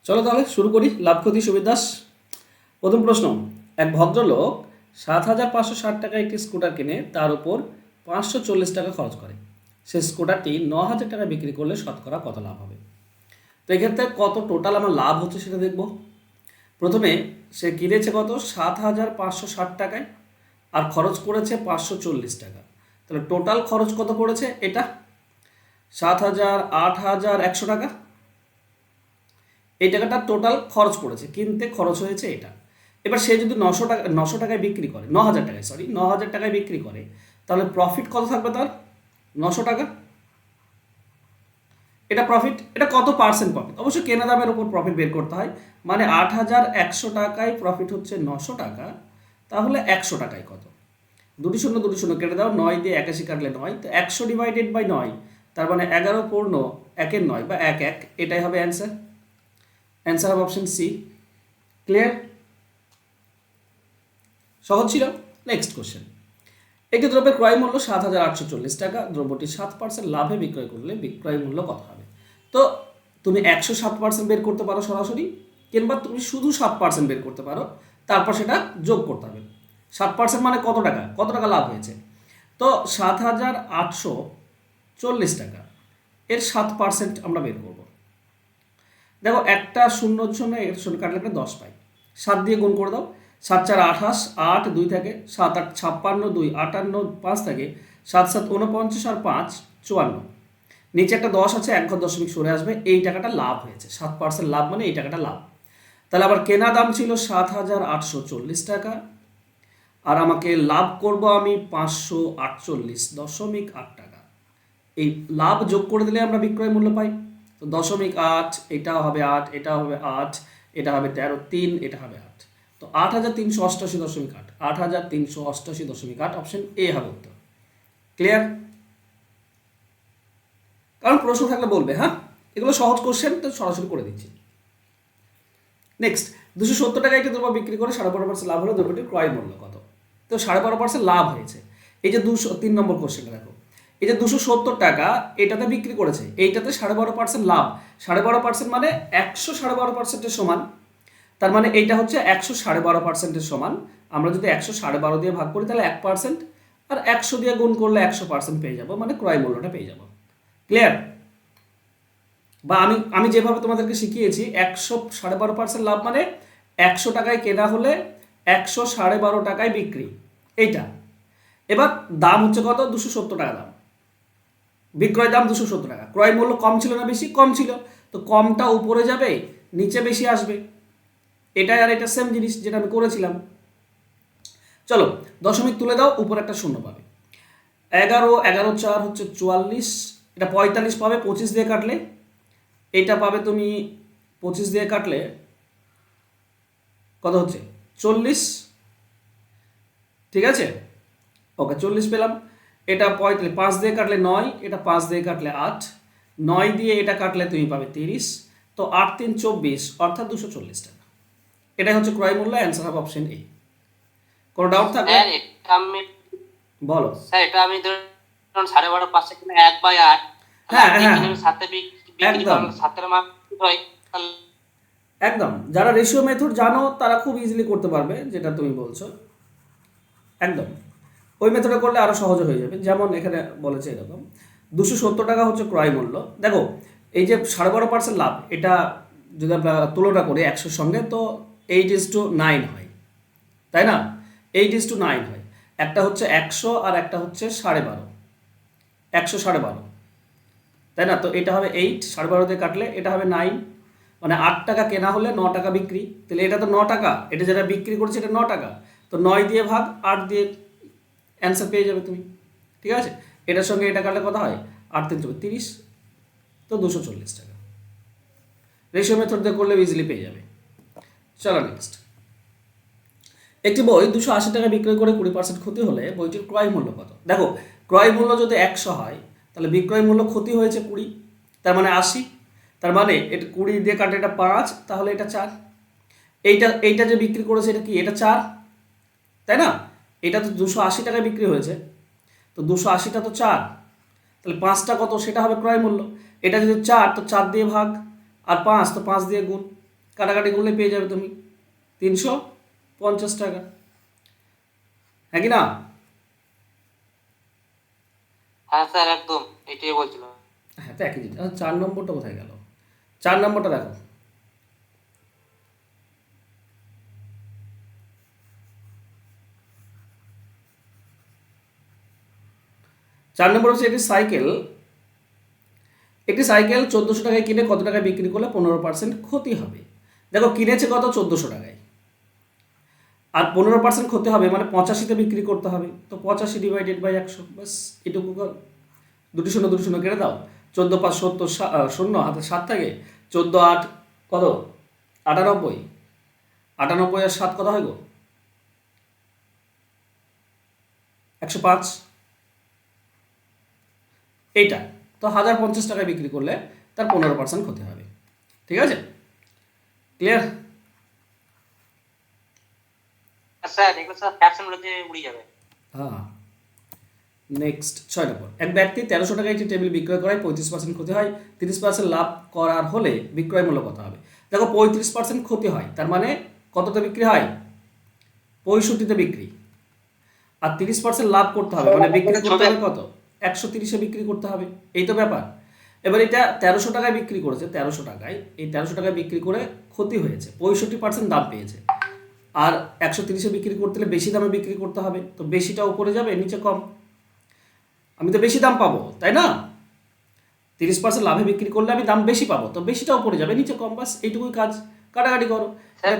চলো তাহলে শুরু করি লাভ ক্ষতি সুবিধাস। প্রথম প্রশ্ন, এক ভদ্রলোক ৭,৫৬০ টাকা একটি স্কুটার কিনে তার উপর ৫৪০ টাকা খরচ করে। সে স্কুটারটি ৯,০০০ টাকা বিক্রি করলে শতকরা কত লাভ হবে? তো এক্ষেত্রে কত টোটাল আমার লাভ হচ্ছে সেটা দেখব। প্রথমে সে কিনেছে কত ৭,৫৬০ টাকায় আর খরচ করেছে ৫৪০ টাকা। তাহলে টোটাল খরচ কত পড়েছে? এটা ৭,০০০, ৮,১০০ টাকা। এই টাকাটা টোটাল খরচ পড়েছে, কিনতে খরচ হয়েছে এটা। এবার সে যদি ৯০০ টাকায় বিক্রি করে, ৯,০০০ টাকায়, সরি ৯,০০০ টাকায় বিক্রি করে, তাহলে প্রফিট কত থাকবে তার? ৯০০ টাকা। এটা প্রফিট। এটা কত পার্সেন্ট প্রফিট? অবশ্যই কেনা দামের উপর প্রফিট বের করতে হয়। মানে ৮,১০০ টাকায় প্রফিট হচ্ছে ৯০০ টাকা, তাহলে ১০০ টাকায় কত? দুটি শূন্য দুটি শূন্য কেটে দাও, ৯ দিয়ে ৮১ কাটলে ৯, তো ১০০/৯, তার মানে ১১ পূর্ণ ১-এর ৯ বা ১-১, এটাই হবে অ্যান্সার। অ্যান্সার হবে অপশন সি। ক্লিয়ার? সহজ ছিল। নেক্সট কোশ্চেন, একটি দ্রব্যের ক্রয় মূল্য ৭,৮৪০ টাকা, দ্রব্যটি ৭% লাভে বিক্রয় করলে বিক্রয় মূল্য কত হবে? তো তুমি ১০৭% বের করতে পারো সরাসরি, কিংবা তুমি শুধু ৭% বের করতে পারো, তারপর সেটা যোগ করতে হবে। ৭% মানে কত টাকা? কত টাকা লাভ হয়েছে? তো ৭,৮৪০ টাকা, এর ৭% আমরা বের করব। দেখো, একটা শূন্যর জন্য এর শূন্য কাটলে একটা 10 পাই। 7 দিয়ে গুণ করে দাও, 7-4 28, 8 2 থাকে, 7-8 56, 2 58, 5 থাকে, 7-7 49 আর 5 54। নিচে একটা 10 আছে, এক ঘর দশমিক সরে আসবে, এই টাকাটা লাভ হয়েছে। 7% লাভ মানে এই টাকাটা লাভ। তাহলে আবার কেনা দাম ছিল ৭,৮৪০ টাকা, আর আমাকে লাভ করব আমি 548.8 টাকা। এই লাভ যোগ করে দিলে আমরা বিক্রয় মূল্য পাই। তো 0.8, এটাও হবে 8, এটাও হবে 8, এটা হবে 13, 3, এটা হবে 8। তো 8,388.8, 8,388.8, অপশন এ হবে উত্তর। ক্লিয়ার? কারণ প্রশ্ন থাকলে বলবে, হ্যাঁ, এগুলো সহজ কোশ্চেন, তো সরাসরি করে দিচ্ছি। নেক্সট, 270 টাকায় একটি দ্রব্য বিক্রি করে 12.5% লাভ হলে দ্রব্যটির ক্রয় মূল্য কত? তো 12.5% লাভ হয়েছে। এই যে 3 নম্বর কোশ্চেনটা দেখো, এই যে 270 টাকা এটাতে বিক্রি করেছে, এইটাতে 12.5% লাভ। 12.5% মানে 100 12.5%-এর সমান। তার মানে এইটা হচ্ছে 100 12.5%-এর সমান। আমরা যদি 100 12.5 দিয়ে ভাগ করি তাহলে 1%, আর 100 দিয়ে গুণ করলে 100% পেয়ে যাব, মানে ক্রয় মূল্যটা পেয়ে যাব। ক্লিয়ার? বা আমি যেভাবে তোমাদেরকে শিখিয়েছি, 100 12.5% লাভ মানে 100 টাকায় কেনা হলে 100 12.5 টাকায় বিক্রি, এইটা। এবার দাম হচ্ছে কত? 270 টাকা দাম, বিক্রয় দাম 270 টাকা। ক্রয় মূল্য কম ছিল না বেশি? কম ছিল। তো কমটা উপরে যাবে, নিচে বেশি আসবে। এটাই আর এটা সেম জিনিস যেটা আমি করেছিলাম। চলো, দশমিক তুলে দাও, উপরে একটা শূন্য পাবে। 11, 11 4 হচ্ছে 44, এটা 45 পাবে 25 দিয়ে কাটলে। এইটা পাবে তুমি 25 দিয়ে কাটলে কত হচ্ছে? 40। ঠিক আছে, ওকে, 40 পেলাম। এটা 45, 5 দিয়ে কাটলে 9, এটা 5 দিয়ে কাটলে 8, 9 দিয়ে এটা কাটলে তুমি পাবে 30। তো 8 3 24, অর্থাৎ 240 টাকা। এটাই হচ্ছে ক্রয় মূল্য। অ্যান্সার হবে অপশন এ। কোনো ডাউট থাকলে বলো। স্যার এটা আমি ধরুন 12.5 পাঁচটা কিনে 1/8, হ্যাঁ হ্যাঁ, সাথে বিক্রি একদম করলে সাতের মান হয়। একদম। যারা রেশিও মেথড জানো তারা খুব ইজিলি করতে পারবে, যেটা তুমি বলছো। একদম ওই মেথডে করলে আরও সহজে হয়ে যাবে। যেমন এখানে বলেছে এরকম, 270 টাকা হচ্ছে ক্রয় মূল্য। দেখো, এই যে 12.5% লাভ, এটা যদি আমরা তুলনা করি 100-র সঙ্গে, তো 8:9 হয়, তাই না? 8:9 হয়। একটা হচ্ছে 100 আর একটা হচ্ছে 12.5, 100 12.5, তাই না? তো এটা হবে 8, 12.5 দিয়ে কাটলে এটা হবে 9, মানে 8 টাকা কেনা হলে 9 টাকা বিক্রি। তাহলে এটা তো 9 টাকা, এটা যেটা বিক্রি করছে এটা 9 টাকা। তো 9 দিয়ে ভাগ 8 দিয়ে অ্যান্সার পেয়ে যাবে তুমি। ঠিক আছে, এটার সঙ্গে এটা কাটলে কত হয়? 8 3 30, তো 240 টাকা। রেশিও মেথড দিয়ে করলে ইজিলি পেয়ে যাবে। চলো নেক্সট, একটি বই 280 টাকা বিক্রয় করে 20% ক্ষতি হলে বইটির ক্রয় মূল্য কত? দেখো, ক্রয় মূল্য যদি 100 হয়, তাহলে বিক্রয় মূল্য ক্ষতি হয়েছে 20, তার মানে 80। তার মানে এটা 20 দিয়ে কাটে এটা 5, তাহলে এটা 4। এইটা যে বিক্রি করেছে এটা কি? এটা 4, তাই না? এটা তো 280 টাকায় বিক্রি হয়েছে, তো 280টা তো 4, তাহলে 5টা কত? সেটা হবে ক্রয় মূল্য। এটা যদি 4, তো 4 দিয়ে ভাগ, আর 5 তো 5 দিয়ে গুণ। কাটাকাটি করলে পেয়ে যাবে তুমি 350 টাকা, হ্যাঁ কি না? হ্যাঁ স্যার একদম এটাই বলছিলাম। হ্যাঁ, তো একই জিনিস। 4 নম্বরটা কোথায় গেল? 4 নম্বরটা দেখো। 4 নম্বর হচ্ছে একটি সাইকেল 1400 টাকায় কিনে কত টাকায় বিক্রি করলে 15% ক্ষতি হবে? দেখো, কিনেছে কত? 1400 টাকায়, আর 15% ক্ষতি হবে মানে 85তে বিক্রি করতে হবে। তো 85 ÷ 100, ব্যাস এটুকু দুটি শূন্য দুটি শূন্য কেটে দাও। 14×5 = 70, শূন্য হাতে 7 থাকে। 14×8 কত? 98। 98 আর 7 কত হয় গো? 105। এইটা তো 1050 টাকায় বিক্রি করলে তার 15% ক্ষতি হবে। ঠিক আছে, ক্লিয়ার? আর স্যার এগুলো স্যার ফ্র্যাকশন মধ্যে উড়ে যাবে। হ্যাঁ। নেক্সট 6 নম্বর। এক ব্যক্তি 1300 টাকায় একটি টেবিল বিক্রয় করায় 35% ক্ষতি হয়, 30% লাভ করার হলে বিক্রয় মূল্য কত হবে? দেখো, 35% ক্ষতি হয়, তার মানে কততে বিক্রি হয়? 65তে বিক্রি। আর 30% লাভ করতে হবে মানে বিক্রি করতে হবে কত? 130-এ বিক্রি করতে হবে। এই তো ব্যাপার। এবার এটা 1300 টাকায় বিক্রি করেছে, 1300 টাকায়, এই 1300 টাকায় বিক্রি করে ক্ষতি হয়েছে, 65% দাম পেয়েছে। আর 130-এ বিক্রি করতে হলে বেশি দামে বিক্রি করতে হবে, তো বেশিটা উপরে যাবে, নিচে কম। আমি তো বেশি দাম পাবো, তাই না? 30% লাভে বিক্রি করলে আমি দাম বেশি পাবো, তো বেশিটা উপরে যাবে, নিচে কম, বাস এইটুকুই কাজ। কাটাকাটি করো। স্যার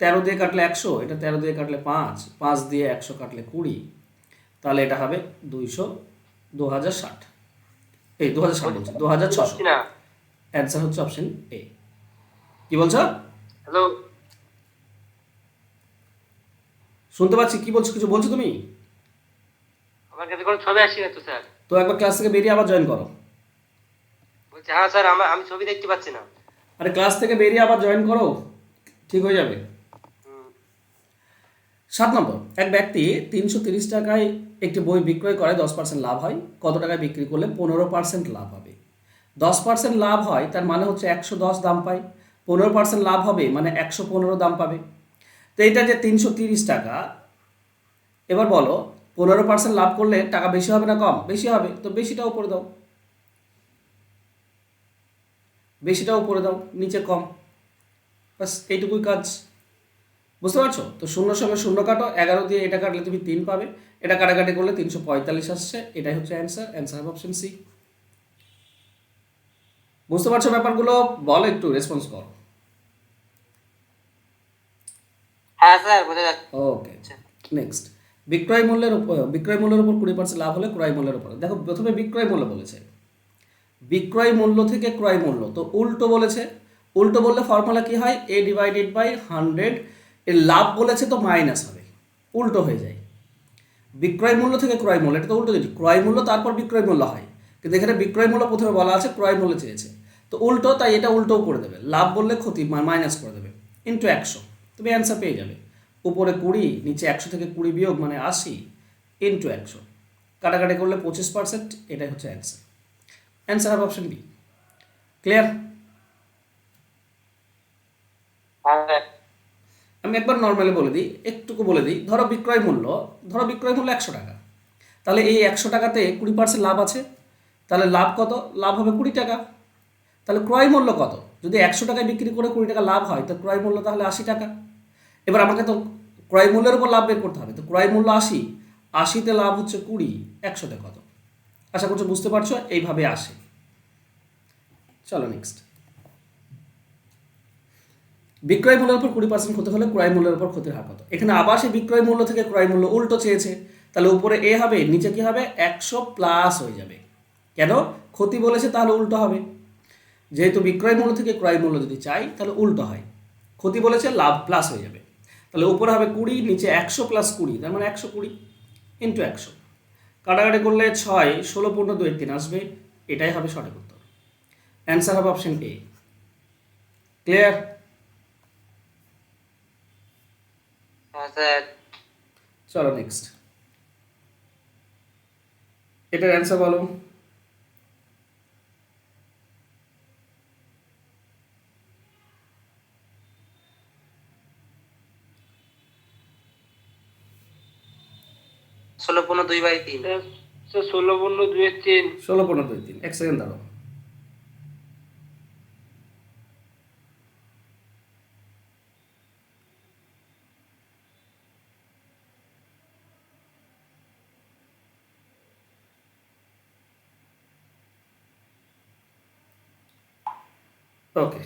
13 দিয়ে কাটলে 100, এটা 13 দিয়ে কাটলে 5, 5 দিয়ে 100 কাটলে 20, তাহলে এটা হবে 200, 2060, এই 2060 বলছি, 2600। বুঝছি না। অ্যান্সার হচ্ছে অপশন এ। কি বলছো? হ্যালো, শুনতে পাচ্ছি, কি বলছো? কিছু বলছো তুমি? আমার কাছে কোনো ছবি আসছে না তো স্যার। তো একবার ক্লাস থেকে বেরিয়ে আবার জয়েন করো। বলছি হ্যাঁ স্যার, আমি ছবি দেখতে পাচ্ছি না। আরে ক্লাস থেকে বেরিয়ে আবার জয়েন করো, ঠিক হয়ে যাবে। হুম। 7 নম্বর। এক ব্যক্তি 330 টাকায় একটি বই বিক্রয় করে 10% লাভ হয়, কত টাকায় বিক্রি করলে 15% লাভ হবে? 10% লাভ হয়, তার মানে হচ্ছে 110 দাম পায়। 15% লাভ হবে মানে 115 দাম পাবে। তো এইটা যে 330 টাকা, এবার বলো 15% লাভ করলে টাকা বেশি হবে না কম? বেশি হবে, তো বেশিটা উপরে দাও, বেশিটা উপরে দাও, নিচে কম, বাস এইটুকুই কাজ। বুঝতে পারছো? তো শূন্যর সঙ্গে শূন্য কাটো, 11 দিয়ে এটা কাটলে তুমি 3 পাবে, এটা কাটাকাটি করলে 345 আসছে, এটাই হচ্ছে অ্যান্সার। অ্যান্সার হবে অপশন সি। বুঝতে পারছো ব্যাপারগুলো? বলো, একটু রেসপন্স করো। হ্যাঁ স্যার বোঝা ওকে, যাচ্ছে। নেক্সট। বিক্রয় মূল্যের উপর 20% লাভ হলে ক্রয় মূল্যের উপর। দেখো, প্রথমে বিক্রয় মূল্য বলেছে, বিক্রয় মূল্য থেকে ক্রয় মূল্য, তো উল্টো বলেছে। উল্টো বললে ফর্মুলা কি হয়? A/100। এর লাভ বলেছে তো মাইনাস হবে, উল্টো হয়ে যায়। বিক্রয় মূল্য থেকে ক্রয় মূল্য, এটা তো উল্টো দিচ্ছি, ক্রয় মূল্য তারপর বিক্রয় মূল্য হয়, কিন্তু এখানে বিক্রয় মূল্য প্রথমে বলা আছে, ক্রয় মূল্য চেয়েছে, তো উল্টো, তাই এটা উল্টোও করে দেবে। লাভ বললে ক্ষতি মাইনাস করে দেবে, ইন্টু 100, তুমি অ্যান্সার পেয়ে যাবে। উপরে 20, নিচে 100 থেকে 20 বিয়োগ মানে 80, ইন্টু 100, কাটাকাটি করলে 25%, এটাই হচ্ছে অ্যান্সার। অ্যান্সার হবে অপশন বি। ক্লিয়ার? হ্যাঁ স্যার। আমি একবার নর্মালি বলে দিই, একটুকু বলে দিই। ধরো বিক্রয় মূল্য 100 টাকা, তাহলে এই 100 টাকাতে 20% লাভ আছে, তাহলে লাভ কত? লাভ হবে 20 টাকা। তাহলে ক্রয় মূল্য কত? যদি 100 টাকায় বিক্রি করে 20 টাকা লাভ হয়, তো ক্রয় মূল্য তাহলে 80 টাকা। এবার আমাকে তো ক্রয় মূল্যের উপর লাভ বের করতে হবে, তো ক্রয় মূল্য 80, 80তে লাভ হচ্ছে 20, 100তে কত? আশা করছি বুঝতে পারছো, এইভাবে আসে। চলো নেক্সট। বিক্রয় মূল্যের উপর 20% ক্ষতি হলে ক্রয় মূল্যের উপর ক্ষতির হার কত? এখানে আবার সেই বিক্রয় মূল্য থেকে ক্রয় মূল্য উল্টো চেয়েছে, তাহলে উপরে এ হবে, নিচে কি হবে? 100 প্লাস হয়ে যাবে। কেন? ক্ষতি বলেছে, তাহলে উল্টো হবে। যেহেতু বিক্রয় মূল্য থেকে ক্রয় মূল্য যদি চাই, তাহলে উল্টো হয়। ক্ষতি বলেছে, লাভ প্লাস হয়ে যাবে, তাহলে উপরে হবে 20, নিচে 100 প্লাস 20, তার মানে 120, ইন্টু 100, কাটাকাটি করলে 6, 16 পূর্ণ 2 3 আসবে, এটাই হবে সঠিক উত্তর। অ্যান্সার হবে অপশন এ। ক্লিয়ার? হ্যাঁ স্যার। চলো নেক্সট, এটার অ্যান্সার বলো। 16/2/3। 16/2/3। 16/2/3, এক সেকেন্ড দাঁড়াও। ওকে,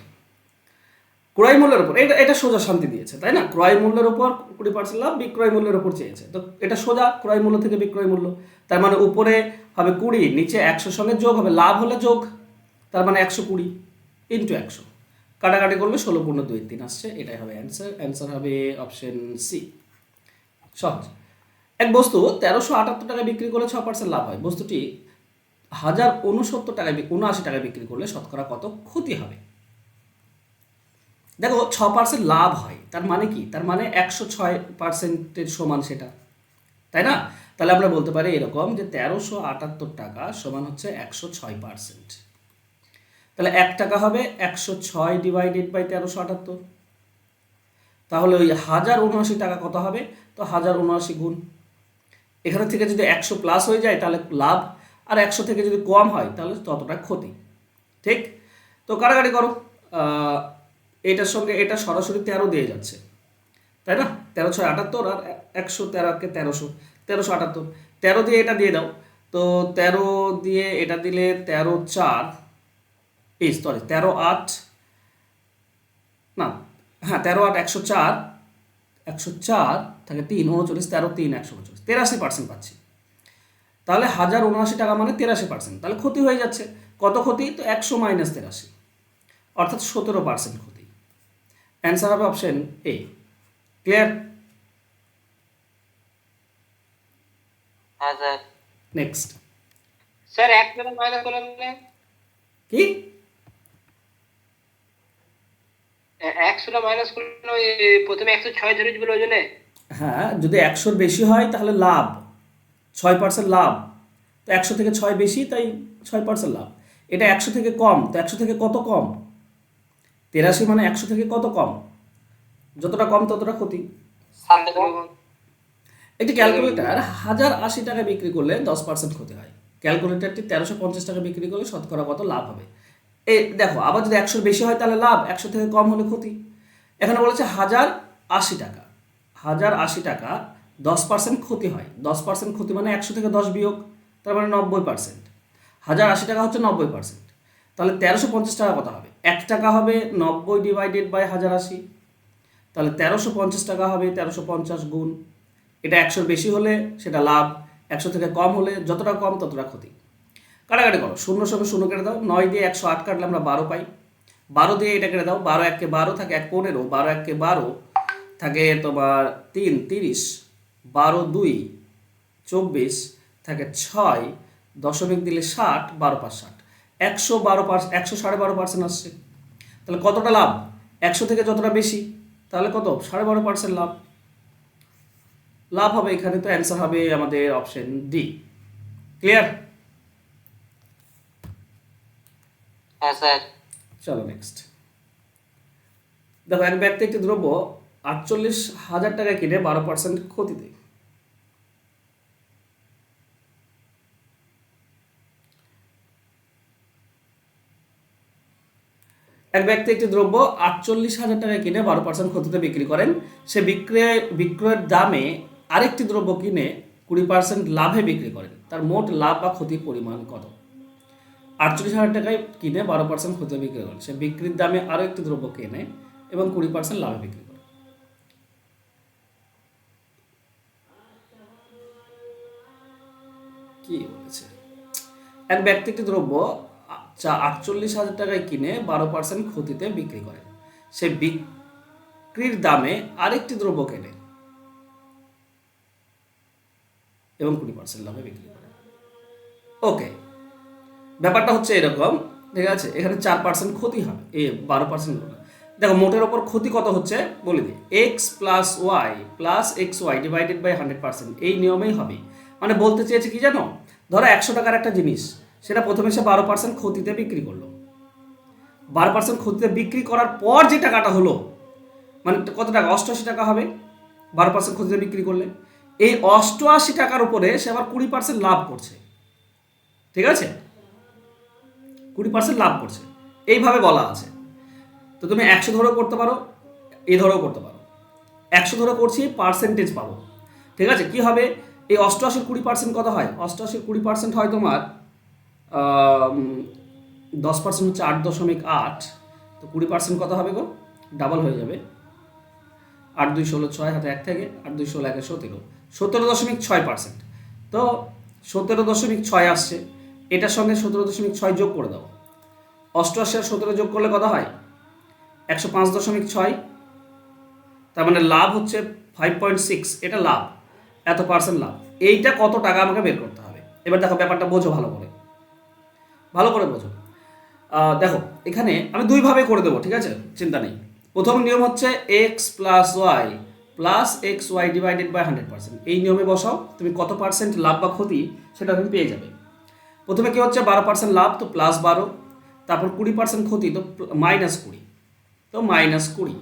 ক্রয় মূল্যের উপর, এটা এটা সোজা শান্তি দিয়েছে, তাই না? ক্রয় মূল্যের উপর 20% লাভ, বিক্রয় মূল্যের উপর চেয়েছে, তো এটা সোজা ক্রয় মূল্য থেকে বিক্রয় মূল্য। তার মানে উপরে হবে 20, নিচে 100 সঙ্গে যোগ হবে, লাভ হলে যোগ, তার মানে 120 ইন্টু 100, কাটাকাটি করলে 16/2/3 আসছে, এটাই হবে অ্যান্সার। অ্যান্সার হবে অপশন সি। সহজ। এক বস্তু 1378 টাকায় বিক্রি করলে 6% লাভ হয়, বস্তুটি 1069 টাকায় 79 টাকায় বিক্রি করলে শতকরা কত ক্ষতি হবে? দেখো 6% লাভ হয়, তার মানে কি? তার মানে 106%-এর সমান সেটা, তাই না? তাহলে আমরা বলতে পারি এরকম যে 1378 টাকা সমান হচ্ছে 106%। তাহলে 1 টাকা হবে 106 ডিভাইডেড বাই 1378, তাহলে ওই 1079 টাকা কত হবে? তো 1079 গুণ, এখানে থেকে যদি 100 প্লাস হয়ে যায় তাহলে লাভ, আর 100 থেকে যদি কম হয় তাহলে ততটা ক্ষতি, ঠিক? তো কাটাকাটি করো, এটার সঙ্গে এটা সরাসরি 13 দিয়ে যাচ্ছে, তাই না? 13×6 = 78, আর 113কে 1300 13 দিয়ে এটা দিয়ে দাও, তো 13 দিয়ে এটা দিলে 13×4, এই সরি 13×8, না হ্যাঁ 13×8 104, 104 থাকে 3 39, 13×3 139, 83% পাচ্ছি। তাহলে 1079 টাকা মানে 83%, তাহলে ক্ষতি হয়ে যাচ্ছে। কত ক্ষতি? তো 100 - 83, অর্থাৎ 17% ক্ষতি। অ্যান্সার হবে অপশন এ। ক্লিয়ার? হ্যাঁ স্যার। নেক্সট। স্যার 1 দ্বারা মাইনাস করলে কি? 100 টা মাইনাস করলে ওই প্রথমে 106 ধরেছিল ওই জন্য। হ্যাঁ, যদি 100-র বেশি হয় তাহলে লাভ 6% লাভ, তো 100 থেকে 6 বেশি, তাই 6% লাভ। এটা 100 থেকে কম, তো 100 থেকে কত কম? 83 মানে 100 থেকে কত কম? যতটা কম ততটা ক্ষতি। একটি ক্যালকুলেটর 1080 টাকা বিক্রি করলে 10% ক্ষতি হয়, ক্যালকুলেটরটি 1350 টাকা বিক্রি করলে শতকরা কত লাভ হবে? এই দেখো, আবার যদি 100 বেশি হয় তাহলে লাভ, 100 থেকে কম হলে ক্ষতি। এখানে বলেছে 1080 টাকা, 1080 টাকা 10% ক্ষতি হয়, 10% ক্ষতি মানে 100 থেকে 10 বিয়োগ, তার মানে 90%। 1080 টাকা হচ্ছে 90%, তাহলে 1350 টাকা কত হবে? 1 টাকা হবে 90 ডিভাইডেড বাই 1080, তাহলে 1350 টাকা হবে 1350 গুণ, এটা 100-র বেশি হলে সেটা লাভ, 100 থেকে কম হলে যতটা কম ততটা ক্ষতি। কাটাকাটি করো, 0 সঙ্গে 0 কেটে দাও, 9 দিয়ে 108 কাটলে আমরা 12 পাই, 12 দিয়ে এটা কেটে দাও, 12 1 কে 12 থাকে 1 15, 12 1 কে 12 থাকে তোমার 3 30, 12 2 24 থাকে 6, দশমিক দিলে 60, 12 5 60, 112%, 112% আসছে। তাহলে কতটা লাভ? 100 থেকে যতটা বেশি তাহলে কত? 12.5% লাভ, লাভ হবে এখানে। তো অ্যান্সার হবে আমাদের অপশন ডি। ক্লিয়ার? হ্যাঁ স্যার। চলো নেক্সট। দেখো, এক ব্যক্তি একটি দ্রব্য 48,000 টাকায় কিনে 12% ক্ষতিতে। এক ব্যক্তি একটি দ্রব্য 48,000 টাকায় কিনে 12% ক্ষতিতে বিক্রি করেন, সে বিক্রয়ের দামে আরেকটি দ্রব্য কিনে 20% লাভে বিক্রি করেন, তার মোট লাভ বা ক্ষতির পরিমাণ কত? 48,000 টাকায় কিনে 12% ক্ষতিতে বিক্রি করেন, সে বিক্রির দামে আরও একটি দ্রব্য কেনে এবং 20% লাভে বিক্রি করে। কি বলেছে? এক ব্যক্তি একটি দ্রব্য 48,000 টাকায় কিনে 12% ক্ষতিতে বিক্রি করে, সে বিক্রির দামে আরেকটি দ্রব্য কেনে এবং 20% লাভে বিক্রি করে। ওকে, ব্যাপারটা হচ্ছে এরকম, ঠিক আছে? এখানে 4% ক্ষতি হবে, 12%। দেখো, মোটের ওপর ক্ষতি কত হচ্ছে বলে দিই, X plus Y plus X Y divided by 100%, এই নিয়মেই হবে। মানে বলতে চেয়েছে কি জানো, ধরো 100 টাকার একটা জিনিস, সেটা প্রথমে সে 12% ক্ষতিতে বিক্রি করলো, 12% ক্ষতিতে বিক্রি করার পর যে টাকাটা হলো, মানে কত টাকা? 88 টাকা হবে 12% ক্ষতিতে বিক্রি করলে। এই 88 টাকার উপরে সে আবার 20% লাভ করছে, ঠিক আছে, 20% লাভ করছে, এইভাবে বলা আছে। তো তুমি 100 ধরেও করতে পারো, এ ধরেও করতে পারো। 100 ধরে করছি, পার্সেন্টেজ পাবো, ঠিক আছে। কি হবে, এই 88 20% কত হয়, 88 20% হয় তোমার 10% হচ্ছে 8.8, তো 20% কত হবে গো, ডাবল হয়ে যাবে, 8 2 16 6 হাতে 1 থেকে, 8 2 16 1 17, 17.6%। তো 17.6 আসছে, এটার সঙ্গে 17.6 যোগ করে দাও, 88 আর 17 যোগ করলে কত হয়, 105.6, তার মানে লাভ হচ্ছে 5.6, এটা লাভ, এত পার্সেন্ট লাভ। এইটা কত টাকা আমাকে বের করতে হবে। এবার দেখো ব্যাপারটা বোঝো, ভালো করে ভালো করে বোঝো। দেখো এখানে আমি দুইভাবে করে দেবো, ঠিক আছে, চিন্তা নেই। প্রথম নিয়ম হচ্ছে X plus Y plus X Y divided by 100%, এই নিয়মে বসাও, তুমি কত পার্সেন্ট লাভ বা ক্ষতি সেটা তুমি পেয়ে যাবে। প্রথমে কি হচ্ছে 12% লাভ, তো +12, তারপর 20% ক্ষতি, তো -20, তো -20।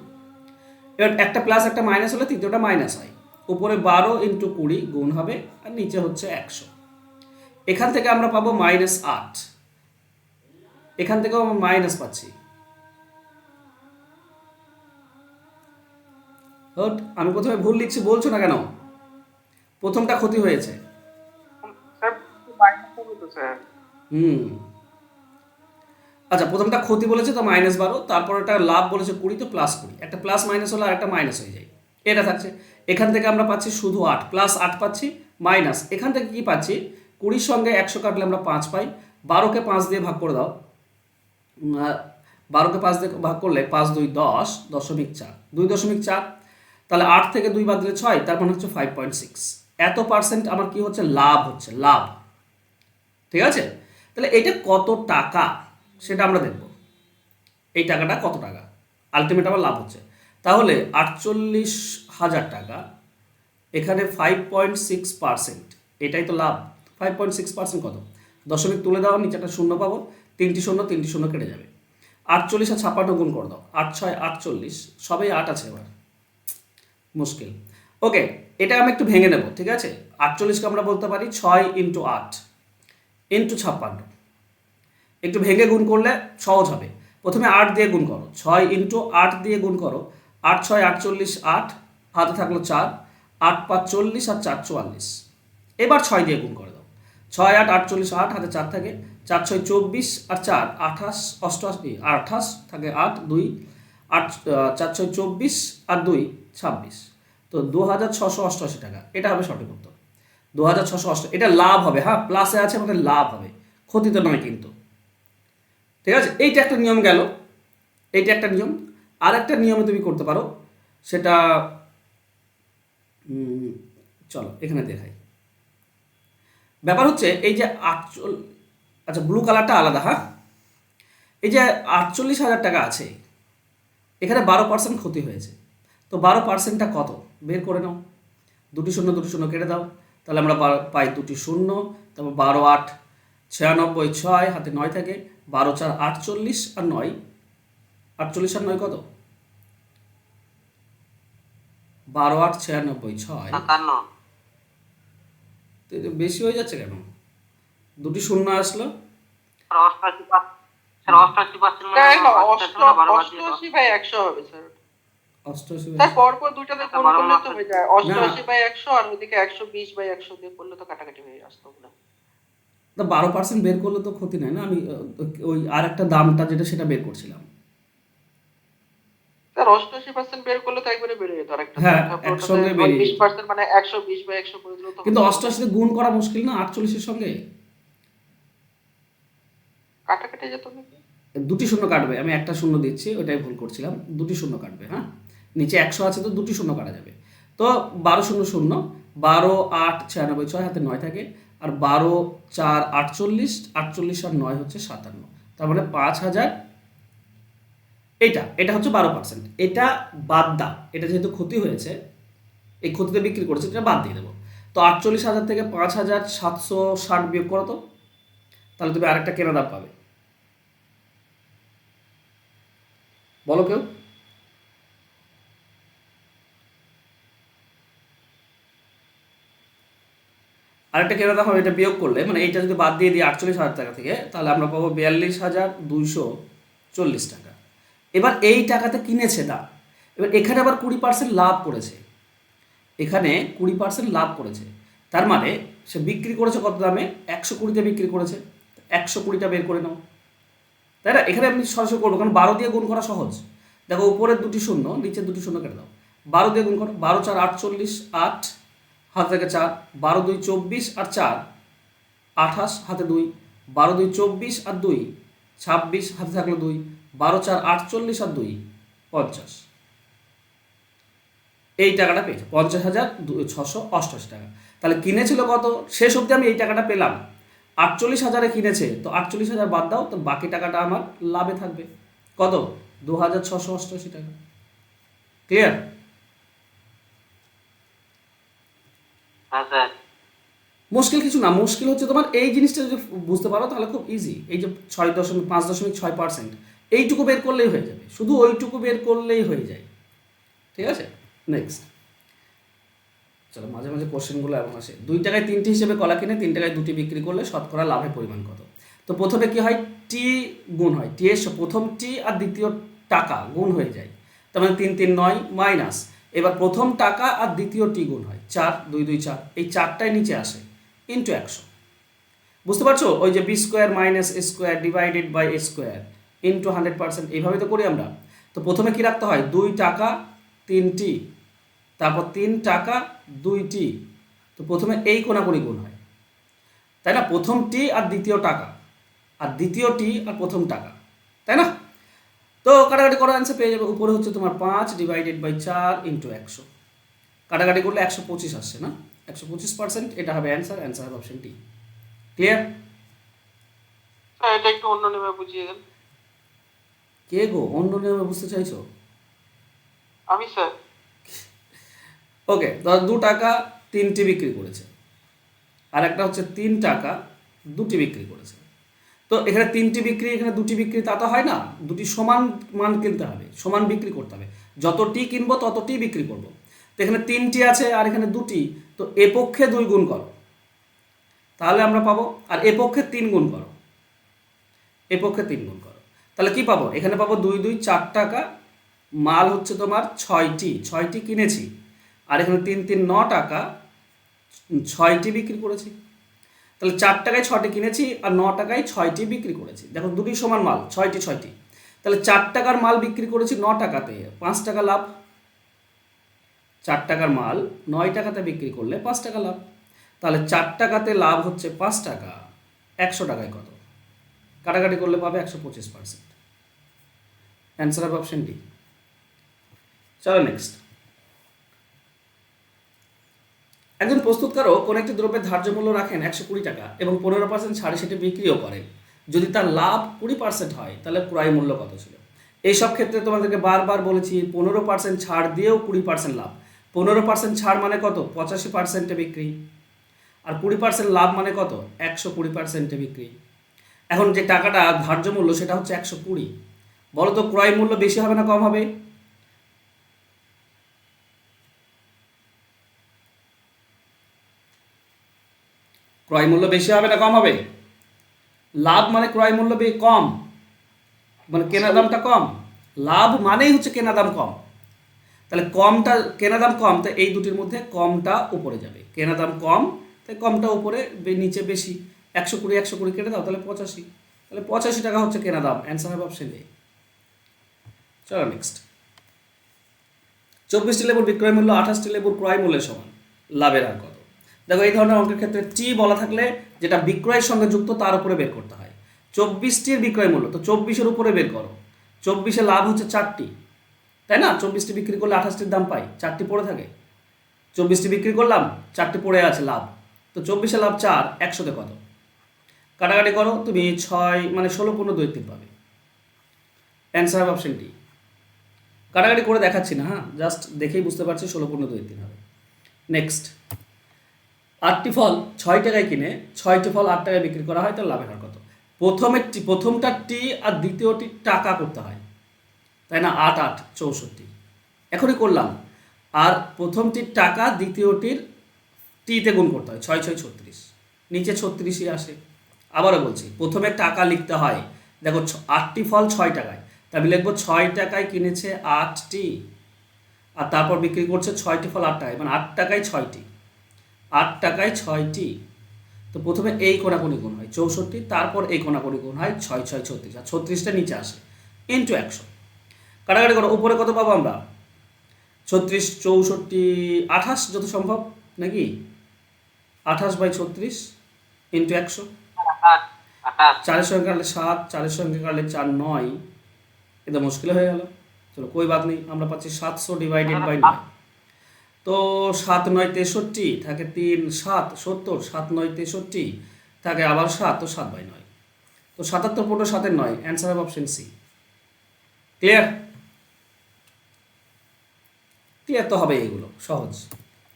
এবার একটা প্লাস একটা মাইনাস হলে তৃতীয়টা মাইনাস হয়, উপরে 12 × 20 গুণ হবে, আর নিচে হচ্ছে 100। এখান থেকে আমরা পাবো -8, এখান থেকেও আমরা মাইনাস পাচ্ছি। আমি প্রথমে ভুল লিখছি, বলছো না কেন, প্রথমটা ক্ষতি হয়েছে। স্যার মাইনাস হবে তো স্যার। হুম, আচ্ছা, প্রথমটা ক্ষতি বলেছে তো -12, তারপর একটা লাভ বলেছে 20, তো +20, একটা প্লাস মাইনাস হলে আর একটা মাইনাস হয়ে যায়, এটা থাকছে। এখান থেকে আমরা পাচ্ছি শুধু 8, +8 পাচ্ছি, মাইনাস এখান থেকে কি পাচ্ছি, 20 সঙ্গে 100 কাটলে আমরা 5 পাই, 12কে 5 দিয়ে ভাগ করে দাও, 12কে 5 দিয়ে ভাগ করলে 5 2 10, 2.4, 2.4, তাহলে 8 থেকে 2 বাদ দিলে 6, তার মানে হচ্ছে 5.6। এত পার্সেন্ট আমার কি হচ্ছে, লাভ হচ্ছে, লাভ, ঠিক আছে। তাহলে এটা কত টাকা সেটা আমরা দেখব, এই টাকাটা কত টাকা আলটিমেট আমার লাভ হচ্ছে। তাহলে 48,000 টাকা, এখানে 5.6%, এটাই তো লাভ। 5.6% কত, দশমিক তুলে দাও, নিচে একটা শূন্য পাবো, 3টি শূন্য 3টি শূন্য কেটে যাবে, 48 আর 56 গুণ করে দাও, 8 6 48, সবাই 8 আছে, এবার মুশকিল। ওকে, এটা আমি একটু ভেঙে নেব, ঠিক আছে। 48কে আমরা বলতে পারি 6 × 8 × 56, একটু ভেঙে গুণ করলে সহজ হবে। প্রথমে 8 দিয়ে গুণ করো, 6 × 8 দিয়ে গুণ করো, 8 6 48, 8 হাতে থাকলো 4, 8 5 40 আর 4 44, এবার 6 দিয়ে গুণ করে দাও, 6 8 48, 8 হাতে 4 থাকে, 4 6 24 আর 4 28, 88, 28 থাকে 8 2 8, 4 6 24 আর 2 26, তো 2688 টাকা, এটা হবে সঠিক উত্তর, 2688। এটা লাভ হবে, হ্যাঁ প্লাসে আছে আমাদের লাভ হবে, ক্ষতিতে নয় কিন্তু, ঠিক আছে। এইটা একটা নিয়ম গেল, এইটা একটা নিয়ম। আর একটা নিয়মে তুমি করতে পারো, সেটা চলো এখানে দেখাই। ব্যাপার হচ্ছে এই যে আচ্ছা ব্লু কালারটা আলাদা, হ্যাঁ, এই যে 48,000 টাকা আছে, এখানে 12% ক্ষতি হয়েছে, তো 12%টা কত বের করে নাও, দুটি শূন্য দুটি শূন্য কেটে দাও, তাহলে আমরা পাই 2টি শূন্য, তারপর 12 8 96, 6 হাতে 9 থাকে, 12 4 48 আর 9, 48 আর 9 কত, 12 8 96 6, 57। তো এটা বেশি হয়ে যাচ্ছে কেন, দুটি শূন্য আসলো, স্যার 88%, স্যার 88% মানে 12 বাদ দিয়ে দাও। 88 বাই 100 হবে স্যার। 88 স্যার পরপর দুইটাতে আচ্ছা, গুণ 12 করলে তো মাসে হয়ে যায়, না 88 বাই 100 আর ওইদিকে 120 বাই 100 দিয়ে করলে তো কাটাকাটি হয়ে আসতো না। তো 12% বের করলে তো ক্ষতি নাই না, আমি ওই আর একটা দামটা যেটা সেটা বের করছিলাম। স্যার 88% বের করলে তো একবারে বেড়ে যেত আরেকটা, হ্যাঁ, তারপর ওটাতে একসঙ্গে বেরিয়ে যেত, 20% মানে 120 বাই 100 করে দিলেও তো কিন্তু হতো। 88 গুণ করা মুশকিল না 48-এর সঙ্গে, কাটাকাটি যেত নাকি? দুটি শূন্য কাটবে, আমি একটা শূন্য দিচ্ছি, ওটাই ভুল করছিলাম, দুটি শূন্য কাটবে, হ্যাঁ, নিচে 100 আছে তো দুটি শূন্য কাটা যাবে, তো 12 0 0, 12 8 96, 6 হাতে 9 থাকে, আর 12 4 48, 48 আর 9 হচ্ছে 57, তার মানে 5,000, এটা হচ্ছে 12%, এটা বাদ দাও, এটা যেহেতু ক্ষতি হয়েছে, এই ক্ষতিতে বিক্রি করেছে, এটা বাদ দিয়ে দেবো, তো 48,000 থেকে 5,760 বিয়োগ করো তো, তাহলে তুমি আরেকটা কেনা দাম পাবে, বলো কেউ, . আরেকটা কেনা দাম হবে, এটা বিয়োগ করলে মানে এইটা যদি বাদ দিয়ে দিই 48,000 টাকা থেকে, তাহলে আমরা পাবো 42,240 টাকা। এবার এই টাকাতে কিনেছে দা, এবার এখানে আবার 20% লাভ করেছে, এখানে 20% লাভ করেছে, তার মানে সে বিক্রি করেছে কত দামে? 120তে বিক্রি করেছে, 120টা বের করে নাও, তাই না? এখানে আপনি সরাসরি করবো, কারণ 12 দিয়ে গুণ করা সহজ। দেখো উপরের দুটি শূন্য, নিচের দুটি শূন্য কেটে দাও, 12 দিয়ে গুণ করো, 12 4 48, 8 হাত থেকে 4, 12 2 24 আর 4 28 হাতে 2, 12 2 24 আর 2 26 হাতে থাকলো 2, 12 4 48 আর 2 50। এই টাকাটা পেয়েছে 50,688 টাকা। তাহলে কিনেছিল কত? শেষ অবধি আমি এই টাকাটা পেলাম, 48,000-এ কিনেছে, তো 48,000 বাদ দাও, তো বাকি টাকাটা আমার লাভে থাকবে কত? 2,688 টাকা। ক্লিয়ার? হ্যাঁ স্যার। মুশকিল কিছু না, মুশকিল হচ্ছে তোমার এই জিনিসটা যদি বুঝতে পারো তাহলে খুব ইজি। এই যে 5.6%, এইটুকু বের করলেই হয়ে যাবে, শুধু ওইটুকু বের করলেই হয়ে যায়। ঠিক আছে, নেক্সট চলো। মাঝে মাঝে কোশ্চেনগুলো এমন আসে, 2 টাকায় 3টি হিসেবে কলা কিনে 3 টাকায় 2টি বিক্রি করলে শতকরা লাভের পরিমাণ কত? তো প্রথমে কি হয়? টি গুণ হয়, টি এর প্রথম টি আর দ্বিতীয় টাকা গুণ হয়ে যায়, তার মানে 3 3 9 মাইনাস, এবার প্রথম টাকা আর দ্বিতীয় টি গুণ হয় 4 2 2 4, এই 4টাই নিচে আসে ইন্টু 100। বুঝতে পারছো? ওই যে B square minus A square divided by A square into 100%, এইভাবে তো করি আমরা। তো প্রথমে কি রাখতে হয়? 2 টাকা 3টি, তারপর 3 টাকা 2টি, তো প্রথমে এই কোনাকুনি গুণ হয়, তাই না? প্রথম টি আর দ্বিতীয় টাকা, আর দ্বিতীয় টি আর প্রথম টাকা, তাই না? তো কাটাকাটি করো, অ্যান্সার পেয়ে যাবে। উপরে হচ্ছে তোমার 5 ডিভাইডেড বাই 4 ইন্টু 100, কাটাকাটি করলে 125 আসছে না, 125%, এটা হবে অ্যান্সার, অ্যান্সার হবে অপশন টি। ক্লিয়ার? স্যার এটা একটু অন্য নিয়মে বুঝিয়ে দেন। কে গো অন্য নিয়মে বুঝতে চাইছো? আমি স্যার। ওকে, ধর 2 টাকা 3টি বিক্রি করেছে, আর একটা হচ্ছে 3 টাকা 2টি বিক্রি করেছে। তো এখানে 3টি বিক্রি, এখানে 2টি বিক্রি, তা তো হয় না, দুটি সমান মান কিনতে হবে, সমান বিক্রি করতে হবে, যতটি কিনবো ততটি বিক্রি করব। তো এখানে 3টি আছে আর এখানে 2টি, তো এ পক্ষে 2 গুণ করো, তাহলে আমরা পাবো, আর এ পক্ষে 3 গুণ করো, এ পক্ষে 3 গুণ করো, তাহলে কি পাবো? এখানে পাবো 2 2 4 টাকা, মাল হচ্ছে তোমার 6টি কিনেছি, আর এখানে 3 3 9 টাকা, 6টি বিক্রি করেছি। তাহলে 4 টাকায় 6টি কিনেছি আর 9 টাকায় 6টি বিক্রি করেছি। দেখো দুটি সমান মাল, 6টি, তাহলে 4 টাকার মাল বিক্রি করেছি 9 টাকাতে, 5 টাকা লাভ। 4 টাকার মাল 9 টাকাতে বিক্রি করলে 5 টাকা লাভ, তাহলে 4 টাকাতে লাভ হচ্ছে 5 টাকা, 100 টাকায় কত? কাটাকাটি করলে পাবে 125%, অ্যান্সার হবে অপশন ডি। চলো নেক্সট। একজন প্রস্তুতকারক কোন একটি দ্রব্যের ধার্য মূল্য রাখেন 120 টাকা এবং 15% ছাড়ে সেটি বিক্রিও করেন। যদি তার লাভ 20% হয় তাহলে ক্রয় মূল্য কত ছিল? এইসব ক্ষেত্রে তোমাদেরকে বারবার বলেছি 15% ছাড় দিয়েও 20% লাভ। 15% ছাড় মানে কত? 85%-এ বিক্রি, আর 20% লাভ মানে কত? 120%-এ বিক্রি। এখন যে টাকাটা ধার্য মূল্য সেটা হচ্ছে 120, বলো তো ক্রয় মূল্য বেশি হবে না কম হবে? ক্রয় মূল্য বেশি হবে না কম হবে? লাভ মানে ক্রয় মূল্য কম, মানে কেনা দামটা কম, লাভ মানেই হচ্ছে কেনা দাম কম। তাহলে কমটা, কেনা দাম কম, তো এই দুটির মধ্যে কমটা উপরে যাবে, কেনা দাম কম তাই কমটা উপরে, নিচে বেশি। 120 কেটে দাও, তাহলে 85, তাহলে 85 টাকা হচ্ছে কেনা দাম, অ্যান্সার হবে অপশন এ। চলো নেক্সট। 24টি লেবুর বিক্রয় মূল্য 28টি লেবুর ক্রয় মূল্যের সমান, লাভের হার কত? দেখো এই ধরনের অঙ্কের ক্ষেত্রে টি বলা থাকলে যেটা বিক্রয়ের সঙ্গে যুক্ত তার উপরে বের করতে হয়। 24টির বিক্রয় মূল্য, তো 24-এর উপরে বের করো, 24-এ লাভ হচ্ছে 4টি, তাই না? 24টি বিক্রি করলে 28টির দাম পাই, 4টি পড়ে থাকে, 24টি বিক্রি করলাম, 4টি পড়ে আছে লাভ, তো 24-এ লাভ 4, 100-তে কত? কাটাকাটি করো, তুমি 6 মানে 16 15 2 3 পাবে, অ্যান্সার হবে অপশন ডি। কাটাকাটি করে দেখাচ্ছি না, হ্যাঁ, জাস্ট দেখেই বুঝতে পারছি 16 15 2 3 হবে। নেক্সট। 8টি ফল 6 টাকায় কিনে 6টি ফল 8 টাকায় বিক্রি করা হয়, তার লাভের হার কত? প্রথমটা টি আর দ্বিতীয়টি টাকা করতে হয়, তাই না? 8 8 64, এখনই করলাম। আর প্রথমটির টাকা, দ্বিতীয়টির টিতে গুণ করতে হয়, 6 6 36, নিচে 36ই আসে। আবারও বলছি, প্রথমে টাকা লিখতে হয়। দেখো 8টি ফল 6 টাকায়, তা আমি লিখবো 6 টাকায় কিনেছে 8টি, আর তারপর বিক্রি করছে 6টি ফল 8 টাকায়, মানে 8 টাকায় 6টি, 8 টাকায় 6টি। তো প্রথমে এই কোনাকুনি গুণ হয় 64, তারপর এই কোনাকুনি গুণ হয় 6 6 36, আর 36টা নিচে আসে ইন্টু 100। কাটাকাটি করো, উপরে কত পাবো আমরা? 36 64 28 যত সম্ভব, নাকি 28/36 ইন্টু 100। 4-এর সঙ্গে কাটলে 7, 4-এর সঙ্গে কাটলে 4 9, এটা মুশকিল হয়ে গেল। চলো কোই বাত নেই, আমরা পাচ্ছি 700 ডিভাইডেড বাই 9। তো 7 9 63, থাকে 3 7 70, 7 9 63, থাকে আবার 7, তো 7/9। তো 77 × 7 9, অ্যান্সার হবে অপশন সি। ক্লিয়ার? ক্লিয়ার তো হবে, এগুলো সহজ।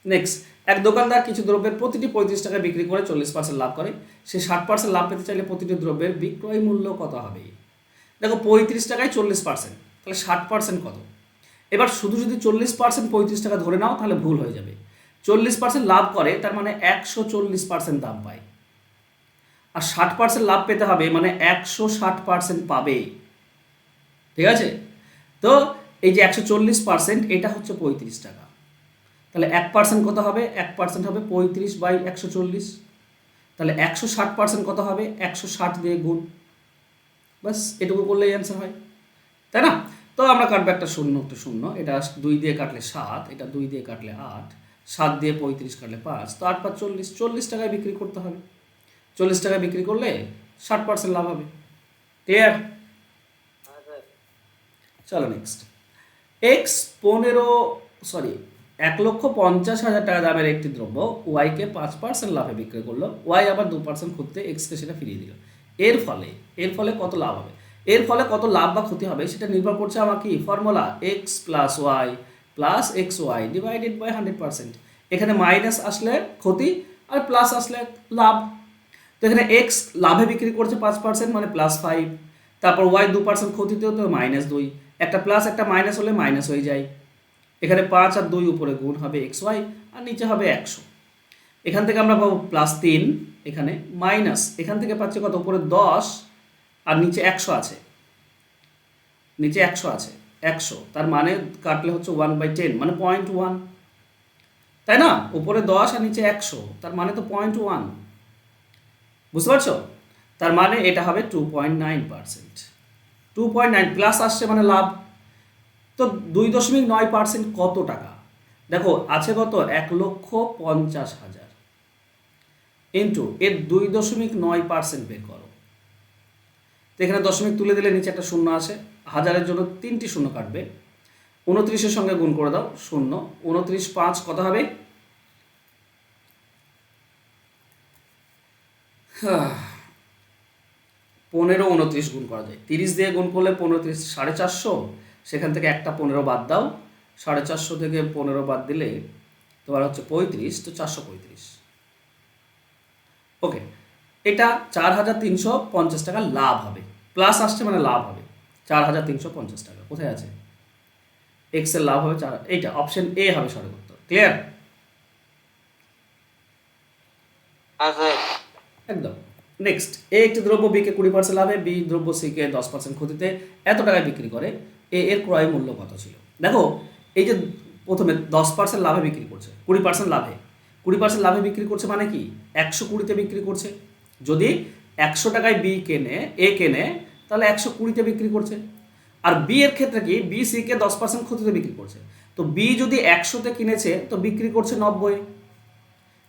নেক্সট, এক দোকানদার কিছু দ্রব্যের প্রতিটি 35 টাকায় বিক্রি করে 40% লাভ করে। সে 60% লাভ পেতে চাইলে প্রতিটি দ্রব্যের বিক্রয় মূল্য কত হবে? দেখো 35 টাকায় 40%, তাহলে 60% কত? এবার শুধু যদি 40% 35 টাকা ধরে নাও তাহলে ভুল হয়ে যাবে। 40% লাভ করে, তার মানে 140% দাম পায়। আর 60% লাভ পেতে হবে, মানে 160% পাবে। ঠিক আছে? তো এই যে 140%, এটা হচ্ছে 35 টাকা। তাহলে 1% কত হবে? 1% হবে 35/140। তাহলে 160% কত হবে? 160 দিয়ে গুণ। বাস এটুকু করলেই অ্যান্সার হয়, তাই না? তো আমরা কাটবো একটা শূন্য, একটা শূন্য, এটা 2 দিয়ে কাটলে 7, এটা 2 দিয়ে কাটলে 8, 7 দিয়ে 35 কাটলে 5, তো 8 5 40, 40 টাকায় বিক্রি করতে হবে। 40 টাকায় বিক্রি করলে 60% লাভ হবে। ক্লিয়ার? চলো নেক্সট, এক্স 1,50,000 টাকা দামের একটি দ্রব্য ওয়াইকে 5% লাভে বিক্রি করলো, ওয়াই আবার 2% ক্ষতিতে এক্সকে সেটা ফিরিয়ে দিল। এর ফলে কত লাভ হবে? এর ফলে কত লাভ বা ক্ষতি হবে সেটা নির্ভর করছে আমার কি formula, X plus Y plus X Y divided by 100%। এখানে মাইনাস আসলে ক্ষতি, আর প্লাস আসলে লাভ। তো এখানে এক্স লাভে বিক্রি করছে 5%, মানে +5, তারপর ওয়াই 2% ক্ষতিতেও, তো -2, একটা প্লাস একটা মাইনাস হলে মাইনাস হয়ে যায়। এখানে 5 আর 2 উপরে গুণ হবে এক্স ওয়াই, আর নিচে হবে 100। এখান থেকে আমরা পাবো +3, এখানে মাইনাস, এখান থেকে পাচ্ছি কত? উপরে 10 আর নিচে 100 আছে, নিচে 100 আছে, 100, তার মানে কাটলে হচ্ছে 1/10, মানে 0.1, তাই না? উপরে 10 আর নিচে 100, তার মানে তো 0.1, বুঝতে পারছো? তার মানে এটা হবে 2.9%। 2.9 প্লাস আসছে মানে লাভ। তো 2.9% কত টাকা? দেখো আছে কত? 1,50,000 ইন্টু এর 2.9% বের করো। তো এখানে দশমিক তুলে দিলে নিচে একটা শূন্য আসে, হাজারের জন্য 3টি শূন্য কাটবে। 29-এর সঙ্গে গুণ করে দাও, শূন্য, 29 5 কত হবে? 15 29 গুণ করা যায়, 30 দিয়ে গুণ করলে 15 450, সেখান থেকে একটা 15 বাদ দাও, 450 থেকে 15 বাদ দিলে তোমার হচ্ছে 35, তো 435। ওকে, এটা 4,350 টাকা লাভ হবে, প্লাস আসছে মানে লাভ হবে 4,350 টাকা। কোথায় আছে? এক্স এর লাভ হবে 4, এইটা অপশন এ হবে সঠিক উত্তর। ক্লিয়ার? একদম। নেক্সট, এ একটি দ্রব্য বিকে 20% লাভে, বি দ্রব্য সিকে 10% ক্ষতিতে এত টাকায় বিক্রি করে, এর ক্রয় মূল্য কত ছিল? দেখো এই যে প্রথমে 10% লাভে বিক্রি করছে, 20% লাভে, 20% লাভে বিক্রি করছে মানে কি 120-তে বিক্রি করছে। যদি 100 টাকায় বি কেনে, এ কেনে, তাহলে 120-তে বিক্রি করছে। আর বি এর ক্ষেত্রে কি, বি সিকে 10% ক্ষতিতে বিক্রি করছে। তো বি যদি 100-তে কিনেছে, তো বিক্রি করছে 90।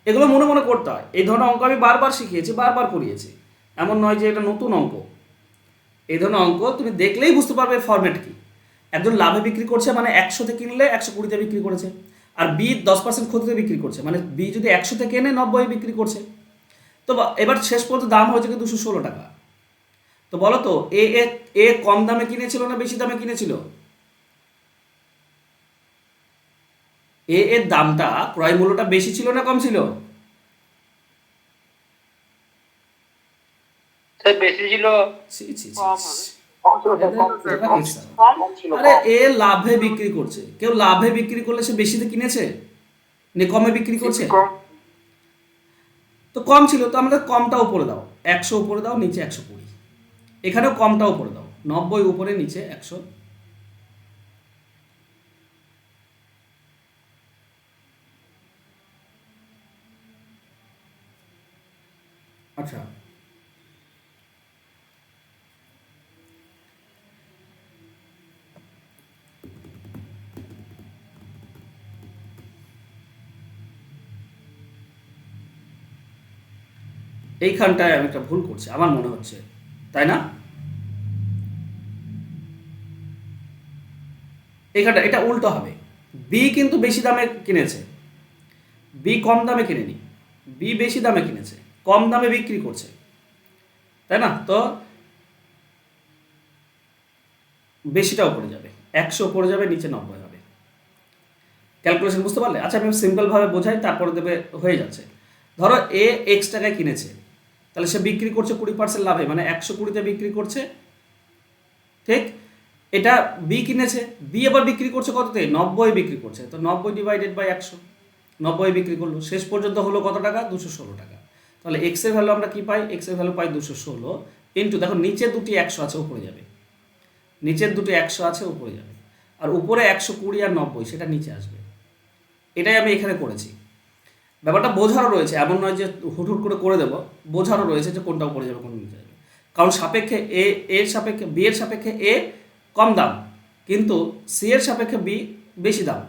এগুলো মনে মনে করতে হয়। এই ধরনের অঙ্ক আমি বারবার শিখিয়েছি, বারবার করিয়েছি, এমন নয় যে এটা নতুন অঙ্ক। এই ধরনের অঙ্ক তুমি দেখলেই বুঝতে পারবে ফরম্যাট কি। একজন লাভে বিক্রি করছে মানে 100-তে কিনলে 120-তে বিক্রি করেছে, আর বি 10% ক্ষতিতে বিক্রি করছে, মানে বি যদি 100-তে কেনে 90-এ বিক্রি করছে। তো এবার শেষ পর্যন্ত দাম হয়েছে কি 216 টাকা। তো বলো তো এ কম দামে কিনেছিল না বেশি দামে কিনেছিল? এর দামটা, ক্রয় মূল্যটা বেশি ছিল না কম ছিল? বেশি ছিল। আরে এ লাভে বিক্রি করছে, কেউ লাভে বিক্রি করলে সে বেশিতে কিনেছে না কমে বিক্রি করছে? তো কম ছিল, তো আমাদের কমটা উপরে দাও, 100 উপরে দাও, নিচে 120। এখানেও কমটা উপরে দাও, 90 উপরে নিচে 100। আচ্ছা, এইখানটায় আমি একটা ভুল করছি আমার মনে হচ্ছে, তাই না? এইখানটা এটা উল্টো হবে। বি কিন্তু বেশি দামে কিনেছে, বি কম দামে কিনেনি, বি বেশি দামে কিনেছে, কম দামে বিক্রি করছে, তাই না? তো বেশিটা উপরে যাবে, 100 উপরে যাবে, নিচে 90 হবে। ক্যালকুলেশন বুঝতে পারলে? আচ্ছা, আমি সিম্পলভাবে বোঝাই, তারপরে দেবে হয়ে যাচ্ছে। ধরো এ এক্স টাকায় কিনেছে, তাহলে সে বিক্রি করছে 20% লাভে, মানে 120-তে বিক্রি করছে, ঠিক? এটা বি কিনেছে, বি আবার বিক্রি করছে কততে? 90 বিক্রি করছে, তো 90 ডিভাইডেড বাই 100, 90 বিক্রি করলো, শেষ পর্যন্ত হলো কত টাকা? 216 টাকা। তাহলে এক্স এর ভ্যালু আমরা কি পাই? এক্স এর ভ্যালু পাই 216 ইন্টু, দেখো নিচে দুটি 100 আছে, উপরে যাবে, নিচের দুটো 100 আছে, উপরে যাবে, আর উপরে 120 আর 90 সেটা নিচে আসবে। এটাই আমি এখানে করেছি। ব্যাপারটা বোঝারও রয়েছে, এমন নয় যে হুট হুট করে দেবো, বোঝারও রয়েছে যে কোনটা উপরে যাবে কোনটা নিচে যাবে। কারণ সাপেক্ষে এ এর সাপেক্ষে বি এর সাপেক্ষে এ কম দাম, কিন্তু সি এর সাপেক্ষে বি বেশি দাম।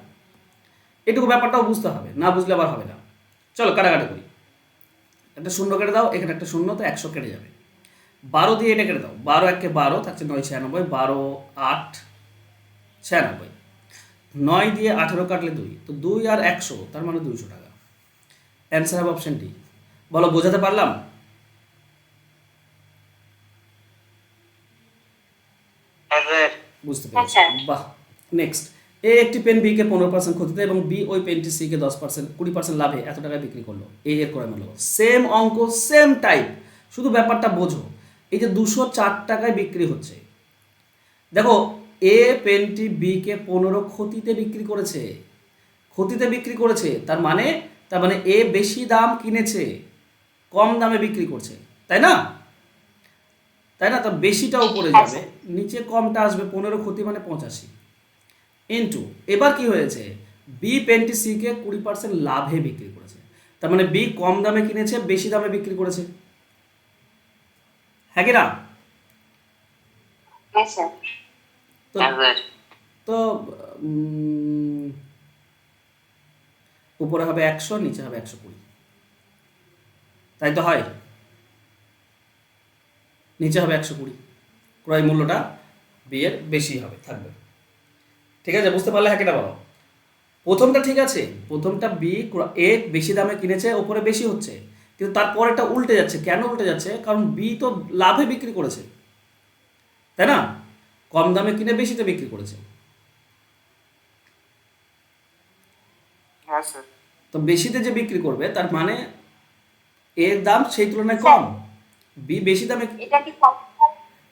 এটুকু ব্যাপারটাও বুঝতে হবে, না বুঝলে আবার হবে না। চলো কাটাকাটি করি। একটা শূন্য কেটে দাও, এখানে একটা শূন্য, তো 100 কেটে যাবে। 12 দিয়ে এটা কেটে দাও, 12 একে 12, থাকছে 9 96, 12 8 96, 9 দিয়ে 18 কাটলে 2, তো 2 আর 100, তার মানে 200 টাকা। অ্যান্সার হবে অপশন ডি। বলো, বোঝাতে পারলাম? হ্যাঁ স্যার। বুঝতে পেরেছি, বাহ। নেক্সট, এ একটি পেন বিকে 15% ক্ষতিতে এবং বি ওই পেনটি সিকে 10% 20% লাভে এত টাকায় বিক্রি করলো। এ এর করে মূল্য সেম অঙ্ক, সেম টাইপ, শুধু ব্যাপারটা বোঝো। এই যে 204 টাকায় বিক্রি হচ্ছে, দেখো এ পেনটি বিকে 15 ক্ষতিতে বিক্রি করেছে, ক্ষতিতে বিক্রি করেছে, তার মানে এ বেশি দাম কিনেছে, কম দামে বিক্রি করছে, তাই না? তাই না? তো বেশিটা উপরে যাবে, নিচে কমটা আসবে, 15 ক্ষতি মানে 85 ইন্টু, এবার কি হয়েছে? বি পেনটি সিকে 20% লাভে বিক্রি করেছে, তার মানে বি কম দামে কিনেছে, বেশি দামে বিক্রি করেছে, হ্যাঁ কি না? হ্যাঁ স্যার। তো হ্যাঁ স্যার। তো উপরে হবে 100, নিচে হবে 120, তাই তো হয়? নিচে হবে 120, ক্রয় মূল্যটা বি এর বেশি হবে, থাকবে। ঠিক আছে, বুঝতে পারলে? হ্যাঁ কিনা বলো? প্রথমটা ঠিক আছে, প্রথমটা বি এ বেশি দামে কিনেছে, ওপরে বেশি হচ্ছে, কিন্তু তারপরেটা উল্টে যাচ্ছে। কেন উল্টে যাচ্ছে? কারণ বি তো লাভে বিক্রি করেছে, তাই না? কম দামে কিনে বেশিতে বিক্রি করেছে, হ্যাঁ স্যার। তো বেশিতে যে বিক্রি করবে, তার মানে এর দাম সেই তুলনায় কম, বি বেশি দামে। এটা কি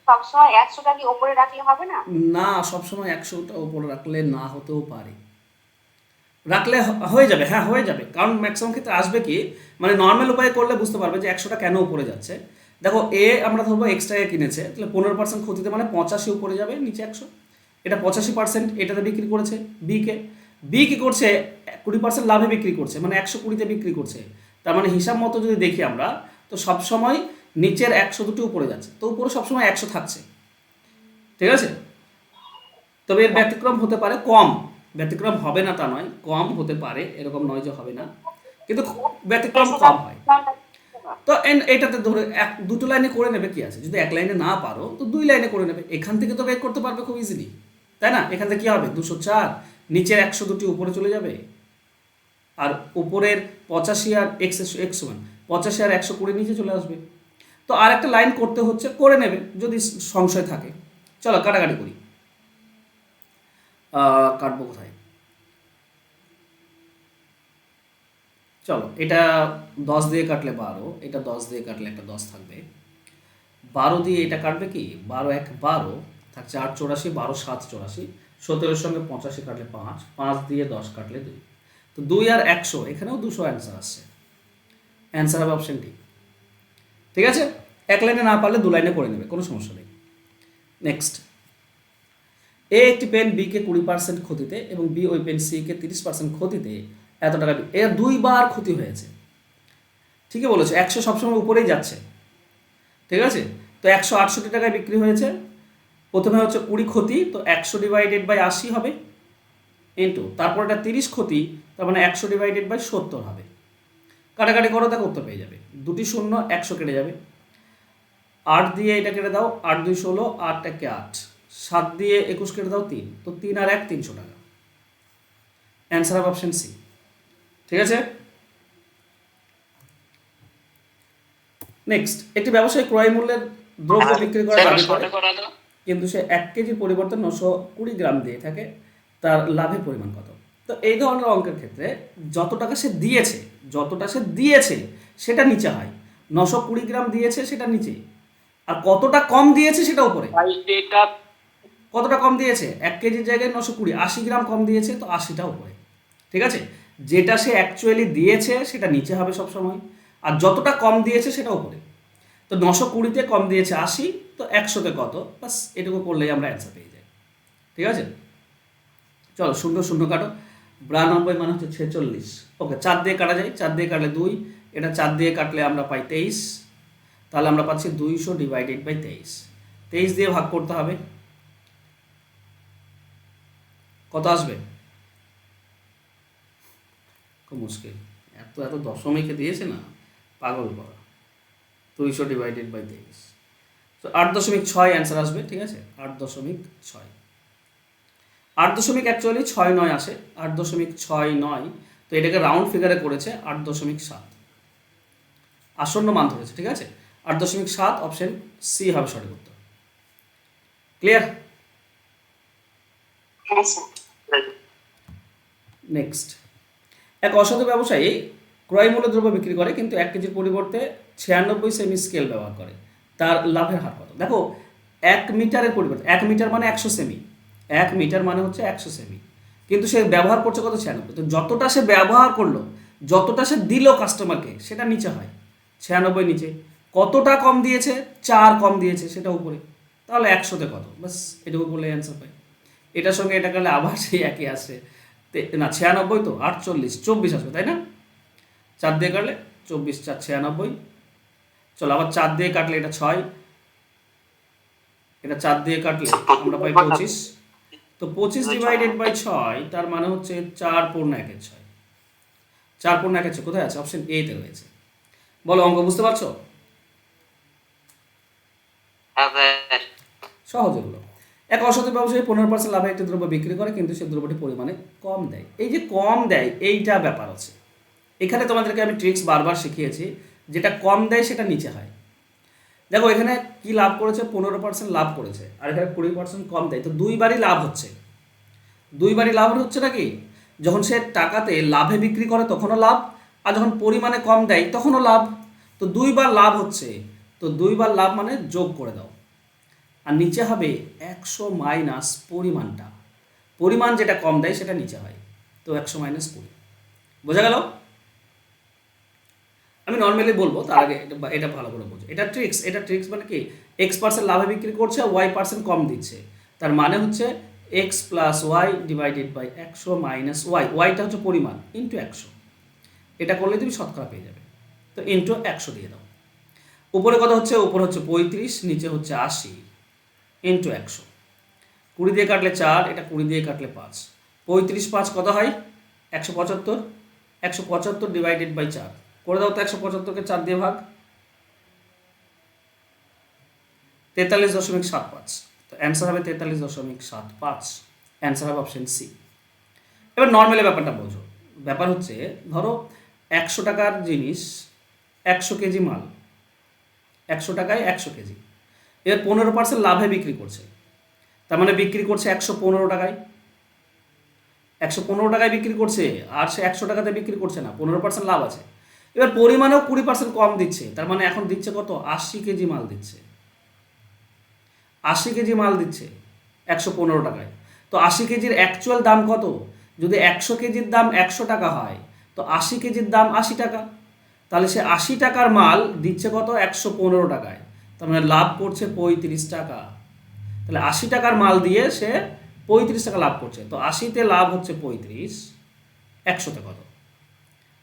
সবসময় 100টা কি ওপরে রাখলে হবে না? না, সবসময় 100টা উপরে রাখলে না হতেও পারে, রাখলে হয়ে যাবে, হ্যাঁ হয়ে যাবে। কারণ ম্যাক্সিমাম ক্ষেত্রে আসবে কি, মানে নর্মাল উপায়ে করলে বুঝতে পারবে যে 100টা কেন উপরে যাচ্ছে। দেখো এ আমরা ধরবো এক্সট্রাকে কিনেছে, তাহলে 15% ক্ষতিতে মানে 85 উপরে যাবে, নিচে 100। এটা 85% এটাতে বিক্রি করেছে বিকে, বি কি করছে? 20% লাভে বিক্রি করছে, মানে 120-তে বিক্রি করছে। তার মানে হিসাব মতো যদি দেখি আমরা, তো সবসময় নিচের 100 দুটো উপরে যাচ্ছে, তো উপরে সবসময় 100 থাকছে, ঠিক আছে? তবে এর ব্যতিক্রম হতে পারে কম, ব্যতিক্রম হবে না তা নয়, কম হতে পারে, এরকম নয় যে হবে না, কিন্তু ব্যতিক্রম কম হয়। তো এটাতে ধরে দুটো লাইনে করে নেবে, কি আছে? যদি এক লাইনে না পারো তো 2 লাইনে করে নেবে, এখান থেকে তো বের করতে পারবে খুব ইজিলি, তাই না? এখান থেকে কি হবে? 204, নিচের 100 দুটি উপরে চলে যাবে, আর উপরের 85 আর এক্স ওয়ান 85 আর 120 নিচে চলে আসবে। তো আর একটা লাইন করতে হচ্ছে, করে নেবে যদি সংশয় থাকে। চলো কাটাকাটি করি। কাটবো কোথায়? চলো, এটা 10 দিয়ে কাটলে 12, এটা 10 দিয়ে কাটলে একটা 10 থাকবে, 12 দিয়ে এটা কাটবে কি? 12 1 12, থাকছে 8 84, 12 7 84, 17-এর সঙ্গে 85 কাটলে 5, 5 দিয়ে 10 কাটলে 2, তো 2 আর 100, এখানেও 200 অ্যান্সার আসছে। অ্যান্সার হবে অপশন ডি। ঠিক আছে, এক লাইনে না পারলে 2 লাইনে করে নেবে, কোনো সমস্যা নেই। নেক্সট, এ একটি পেন বিকে 20% ক্ষতিতে এবং বি ওই পেন সিকে 30% ক্ষতিতে এত টাকা, এর 2বার ক্ষতি হয়েছে। ঠিকই বলেছো, 100 সবসময় উপরেই যাচ্ছে। ঠিক আছে, তো 168 টাকায় বিক্রি হয়েছে। প্রথমে হচ্ছে 20 ক্ষতি, তো 100 ডিভাইডেড বাই 80 হবে, ইন্টু তারপর এটা 30 ক্ষতি, তার মানে 100 ডিভাইডেড বাই 70 হবে। কাটাকাটি করো, দেখো উত্তর পেয়ে যাবে। 2টি শূন্য 100 কেটে যাবে, 8 দিয়ে এটা কেটে দাও, 8 2 16, 8 1 8, 7 দিয়ে 21 কেটে দাও 3, তো 3 আর 1 300 টাকা। অ্যান্সার হবে অপশন সি। ঠিক আছে, নেক্সট, একটি ব্যবসায়ী ক্রয় মূল্যের দ্রব্য বিক্রি করার দাবি করে, কিন্তু সে 1 কেজির পরিবর্তে 920 গ্রাম দিয়ে থাকে, তার লাভের পরিমাণ কত? তো এই ধরনের অঙ্কের ক্ষেত্রে যত টাকা সে দিয়েছে সেটা নিচে হয়, 920 গ্রাম দিয়েছে সেটা নিচে, আর কতটা কম দিয়েছে সেটা উপরে। কতটা কম দিয়েছে? 1 কেজির জায়গায় 920, 80 গ্রাম কম দিয়েছে, তো 80টা উপরে। ঠিক আছে, যেটা সে অ্যাকচুয়ালি দিয়েছে সেটা নিচে হবে সবসময়, আর যতটা কম দিয়েছে সেটা উপরে। তো 920-তে কম দিয়েছে 80, তো 100-তে কত, বাস এটুকু করলেই আমরা অ্যান্সার পেয়ে যাই। ঠিক আছে, চলো শূন্য শূন্য কাটো। 92 মানে হচ্ছে 46। ওকে, 4 দিয়ে কাটা যায়, 4 দিয়ে কাটলে 2, এটা 4 দিয়ে কাটলে আমরা পাই 23, তাহলে আমরা পাচ্ছি 200 ডিভাইডেড বাই 23। 23 দিয়ে ভাগ করতে হবে, কত আসবে? খুব মুশকিল, এত এত দশমিকে দিয়েছে না, পাগল করা। 200 ডিভাইডেড বাই 23, তো 8.6 অ্যান্সার আসবে। ঠিক আছে, 8.6, 8.6 আসে, 8.69, তো এটাকে রাউন্ড ফিগারে করেছে 8.7, আসন্ন মান ধরেছে। ঠিক আছে, 8.7, অপশন সি হবে সঠিক উত্তর। ক্লিয়ার? হ্যাঁ স্যার। নেক্সট, এক অসাধু ব্যবসায়ী ক্রয় মূল্য দ্রব্য বিক্রি করে কিন্তু 1 কেজির পরিবর্তে 96 সেমি স্কেল ব্যবহার করে, তার লাভের হার কত? দেখো, 1 মিটারের পরিবর্তে, 1 মিটার মানে 100 সেমি, 1 মিটার মানে হচ্ছে 100 সেমি, কিন্তু সে ব্যবহার করছে কত? 96। তো যতটা সে ব্যবহার করলো, যতটা সে দিল কাস্টমারকে, সেটা নিচে হয়, 96 নিচে। কতটা কম দিয়েছে? 4 কম দিয়েছে, সেটা উপরে। তাহলে 100-তে কত, বাস এটুকু বললে অ্যান্সার পাই। এটার সঙ্গে এটা করলে আবার সেই একই আসে, না 96, তো 48, 24 আসবে, তাই না? 4 দিয়ে কাটলে 24, 4 96। চলো আবার 4 দিয়ে কাটলে এটা 6, এটা 4 দিয়ে কাটলে আমরা পাই 25, তো 25 ডিভাইডেড বাই 6, তার মানে হচ্ছে 4 পূর্ণ 1 6। 4 পূর্ণ 1 6 কোথায় আছে? অপশন এ তে রয়েছে। বলো, অঙ্ক বুঝতে পারছো? সহজ এগুলো। এক অসাধু ব্যবসায়ী 15% লাভে একটি দ্রব্য বিক্রি করে, কিন্তু সে দ্রব্যটি পরিমাণে কম দেয়। এই যে কম দেয়, এইটা ব্যাপার আছে। এখানে তোমাদেরকে আমি ট্রিক্স বারবার শিখিয়েছি, যেটা কম দেয় সেটা নিচে হয়। দেখো, এখানে কি লাভ করেছে? 15% লাভ করেছে, আর এখানে 20% কম দেয়, তো 2বারই লাভ হচ্ছে। 2বারই লাভ হচ্ছে নাকি? যখন সে টাকাতে লাভে বিক্রি করে তখনও লাভ, আর যখন পরিমাণে কম দেয় তখনও লাভ, তো 2বার লাভ হচ্ছে। তো 2বার লাভ মানে যোগ করে দাও, আর নিচে হবে 100 মাইনাস পরিমাণটা, পরিমাণ যেটা কম দেয় সেটা নিচে হয়, তো 100 মাইনাস 20। বোঝা গেল? আমি নর্মালি বলবো, তার আগে এটা ভালো করে বোঝো। এটা ট্রিক্স মানে কি, X% লাভে বিক্রি করছে, Y% কম দিচ্ছে, তার মানে হচ্ছে X plus Y divided by 100 minus Y, ওয়াইটা হচ্ছে পরিমাণ, ইন্টু 100। এটা করলে তুমি শতকরা পেয়ে যাবে, তো ইন্টু 100 দিয়ে দাও। উপরে কত হচ্ছে? উপরে হচ্ছে 35, নিচে হচ্ছে 80, ইন্টু 100। 20 দিয়ে কাটলে 4, এটা 20 দিয়ে কাটলে 5, 35 5 কত হয়? 175। 175 ডিভাইডেড বাই 4 করে দাও, তো 175-কে 4 দিয়ে ভাগ, 43.75, তো অ্যান্সার হবে 43.75, অ্যান্সার হবে অপশন সি। এবার নর্মালি ব্যাপারটা বোঝো। ব্যাপার হচ্ছে, ধরো 100 টাকার জিনিস, 100 কেজি মাল, 100 টাকায় 100 কেজি, এবার 15% লাভে বিক্রি করছে, তার মানে বিক্রি করছে 115 টাকায়। 115 টাকায় বিক্রি করছে, আর সে 100 টাকাতে বিক্রি করছে না, 15% লাভ আছে। এবার পরিমাণেও 20% কম দিচ্ছে, তার মানে এখন দিচ্ছে কত? 80 কেজি মাল দিচ্ছে। 80 কেজি মাল দিচ্ছে 115 টাকায়, তো 80 কেজির অ্যাকচুয়াল দাম কত? যদি 100 কেজির দাম 100 টাকা হয়, তো 80 কেজির দাম 80 টাকা, তাহলে সে 80 টাকার মাল দিচ্ছে কত 115 টাকায়, তার মানে লাভ করছে 35 টাকা। তাহলে 80 টাকার মাল দিয়ে সে 35 টাকা লাভ করছে, তো 80-তে লাভ হচ্ছে 35, 100-তে কত?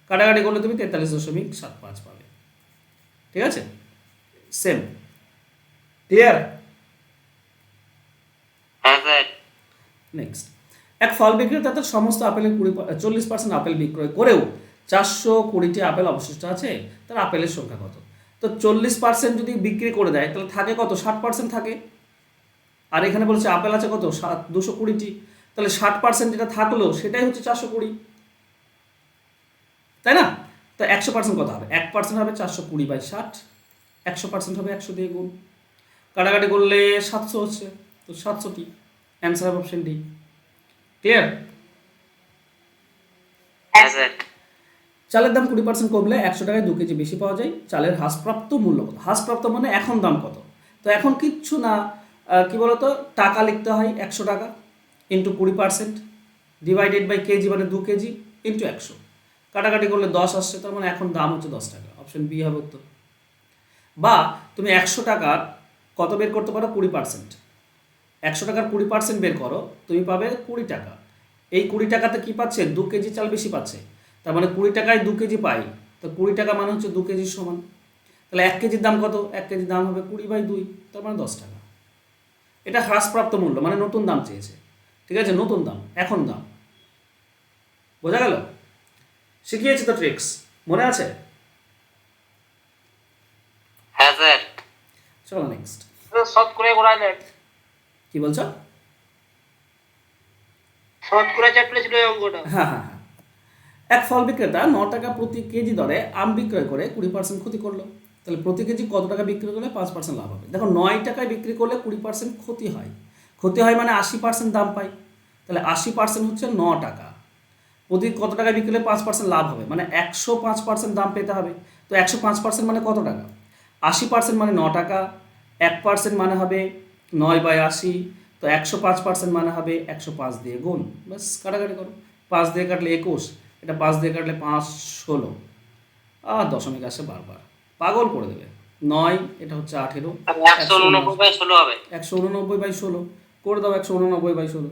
কাটাকাটি করলে তুমি 43.75 পাবে। ঠিক আছে, সেম। ক্লিয়ার? হ্যাঁ স্যার। নেক্সট, এক ফল বিক্রেতা তার সমস্ত আপেলের 40% আপেল বিক্রয় করেও 420টি আপেল অবশিষ্ট আছে, তার আপেলের সংখ্যা কত? তো 40% যদি বিক্রি করে দেয় তাহলে থাকে কত? 60% থাকে। আর এখানে বলছে আপেল আছে কত? 220টি, তাহলে 60% যেটা থাকলো সেটাই হচ্ছে 420, তাই না? তো 100% কত হবে? 1% হবে 420/60, 100% হবে 100 দিয়ে গুণ, কাটাকাটি করলে 700 হচ্ছে, তো 700টি। অ্যান্সার হবে অপশন ডি। ক্লিয়ার? হ্যাঁ স্যার। চালের দাম 20% কমলে 100 টাকায় 2 কেজি বেশি পাওয়া যায়, চালের হ্রাসপ্রাপ্ত মূল্য কত? হ্রাসপ্রাপ্ত মানে এখন দাম কত? তো এখন কিচ্ছু না, কি বলতো, টাকা লিখতে হয় 100 টাকা ইন্টু 20% ডিভাইডেড বাই কেজি, মানে 2 কেজি ইন্টু 100, কাটাকাটি করলে 10 আসছে, তার মানে এখন দাম হচ্ছে 10 টাকা। অপশন বি হবে উত্তর। বা তুমি 100 টাকার কত বের করতে পারো? 20%। 100 টাকার 20% বের করো, তুমি পাবে 20 টাকা। এই 20 টাকাতে কি পাচ্ছে? 2 কেজি চাল বেশি পাচ্ছে, তার মানে 20 টাকায় 2 কেজি পাই, তো 20 টাকা মানে হচ্ছে 2 কেজির সমান। তাহলে 1 কেজির দাম কত? 1 কেজির দাম হবে 20/2, তার মানে 10 টাকা। এটা হ্রাসপ্রাপ্ত মূল্য, মানে নতুন দাম চেয়েছে। ঠিক আছে, নতুন দাম, এখন দাম। বোঝা গেল? শিখিয়েছি তো ট্রিক্স, মনে আছে? হ্যাঁ স্যার। চলো নেক্সট। শতকরা করাইলেন, কি বলছো? শতকরা চ্যাপ্টারে ছিল এই অঙ্কটা। হ্যাঁ হ্যাঁ হ্যাঁ। এক ফল বিক্রেতা 9 টাকা প্রতি কেজি দরে আম বিক্রয় করে 20% ক্ষতি করলো, তাহলে প্রতি কেজি কত টাকা বিক্রি করলে 5% লাভ হবে? দেখো, 9 টাকায় বিক্রি করলে 20% ক্ষতি হয়, ক্ষতি হয় মানে 80% দাম পাই, তাহলে 80% হচ্ছে 9 টাকা। প্রতি কত টাকায় বিক্রি করলে 5% লাভ হবে, মানে 105% দাম পেতে হবে। তো 105% মানে কত টাকা? 80% মানে 9 টাকা, 1% মানে হবে 9/80, তো 105% মানে হবে 105 দিয়ে গুণ, বাস কাটাকাটি করো। 5 দিয়ে কাটলে 21, এটা 5 দিয়ে কাটলে 5 16, আর দশমিক আসে বারবার, পাগল করে দেবে। 9, এটা হচ্ছে 18, 189/16 হবে। 189/16 করে দাও, 189/16।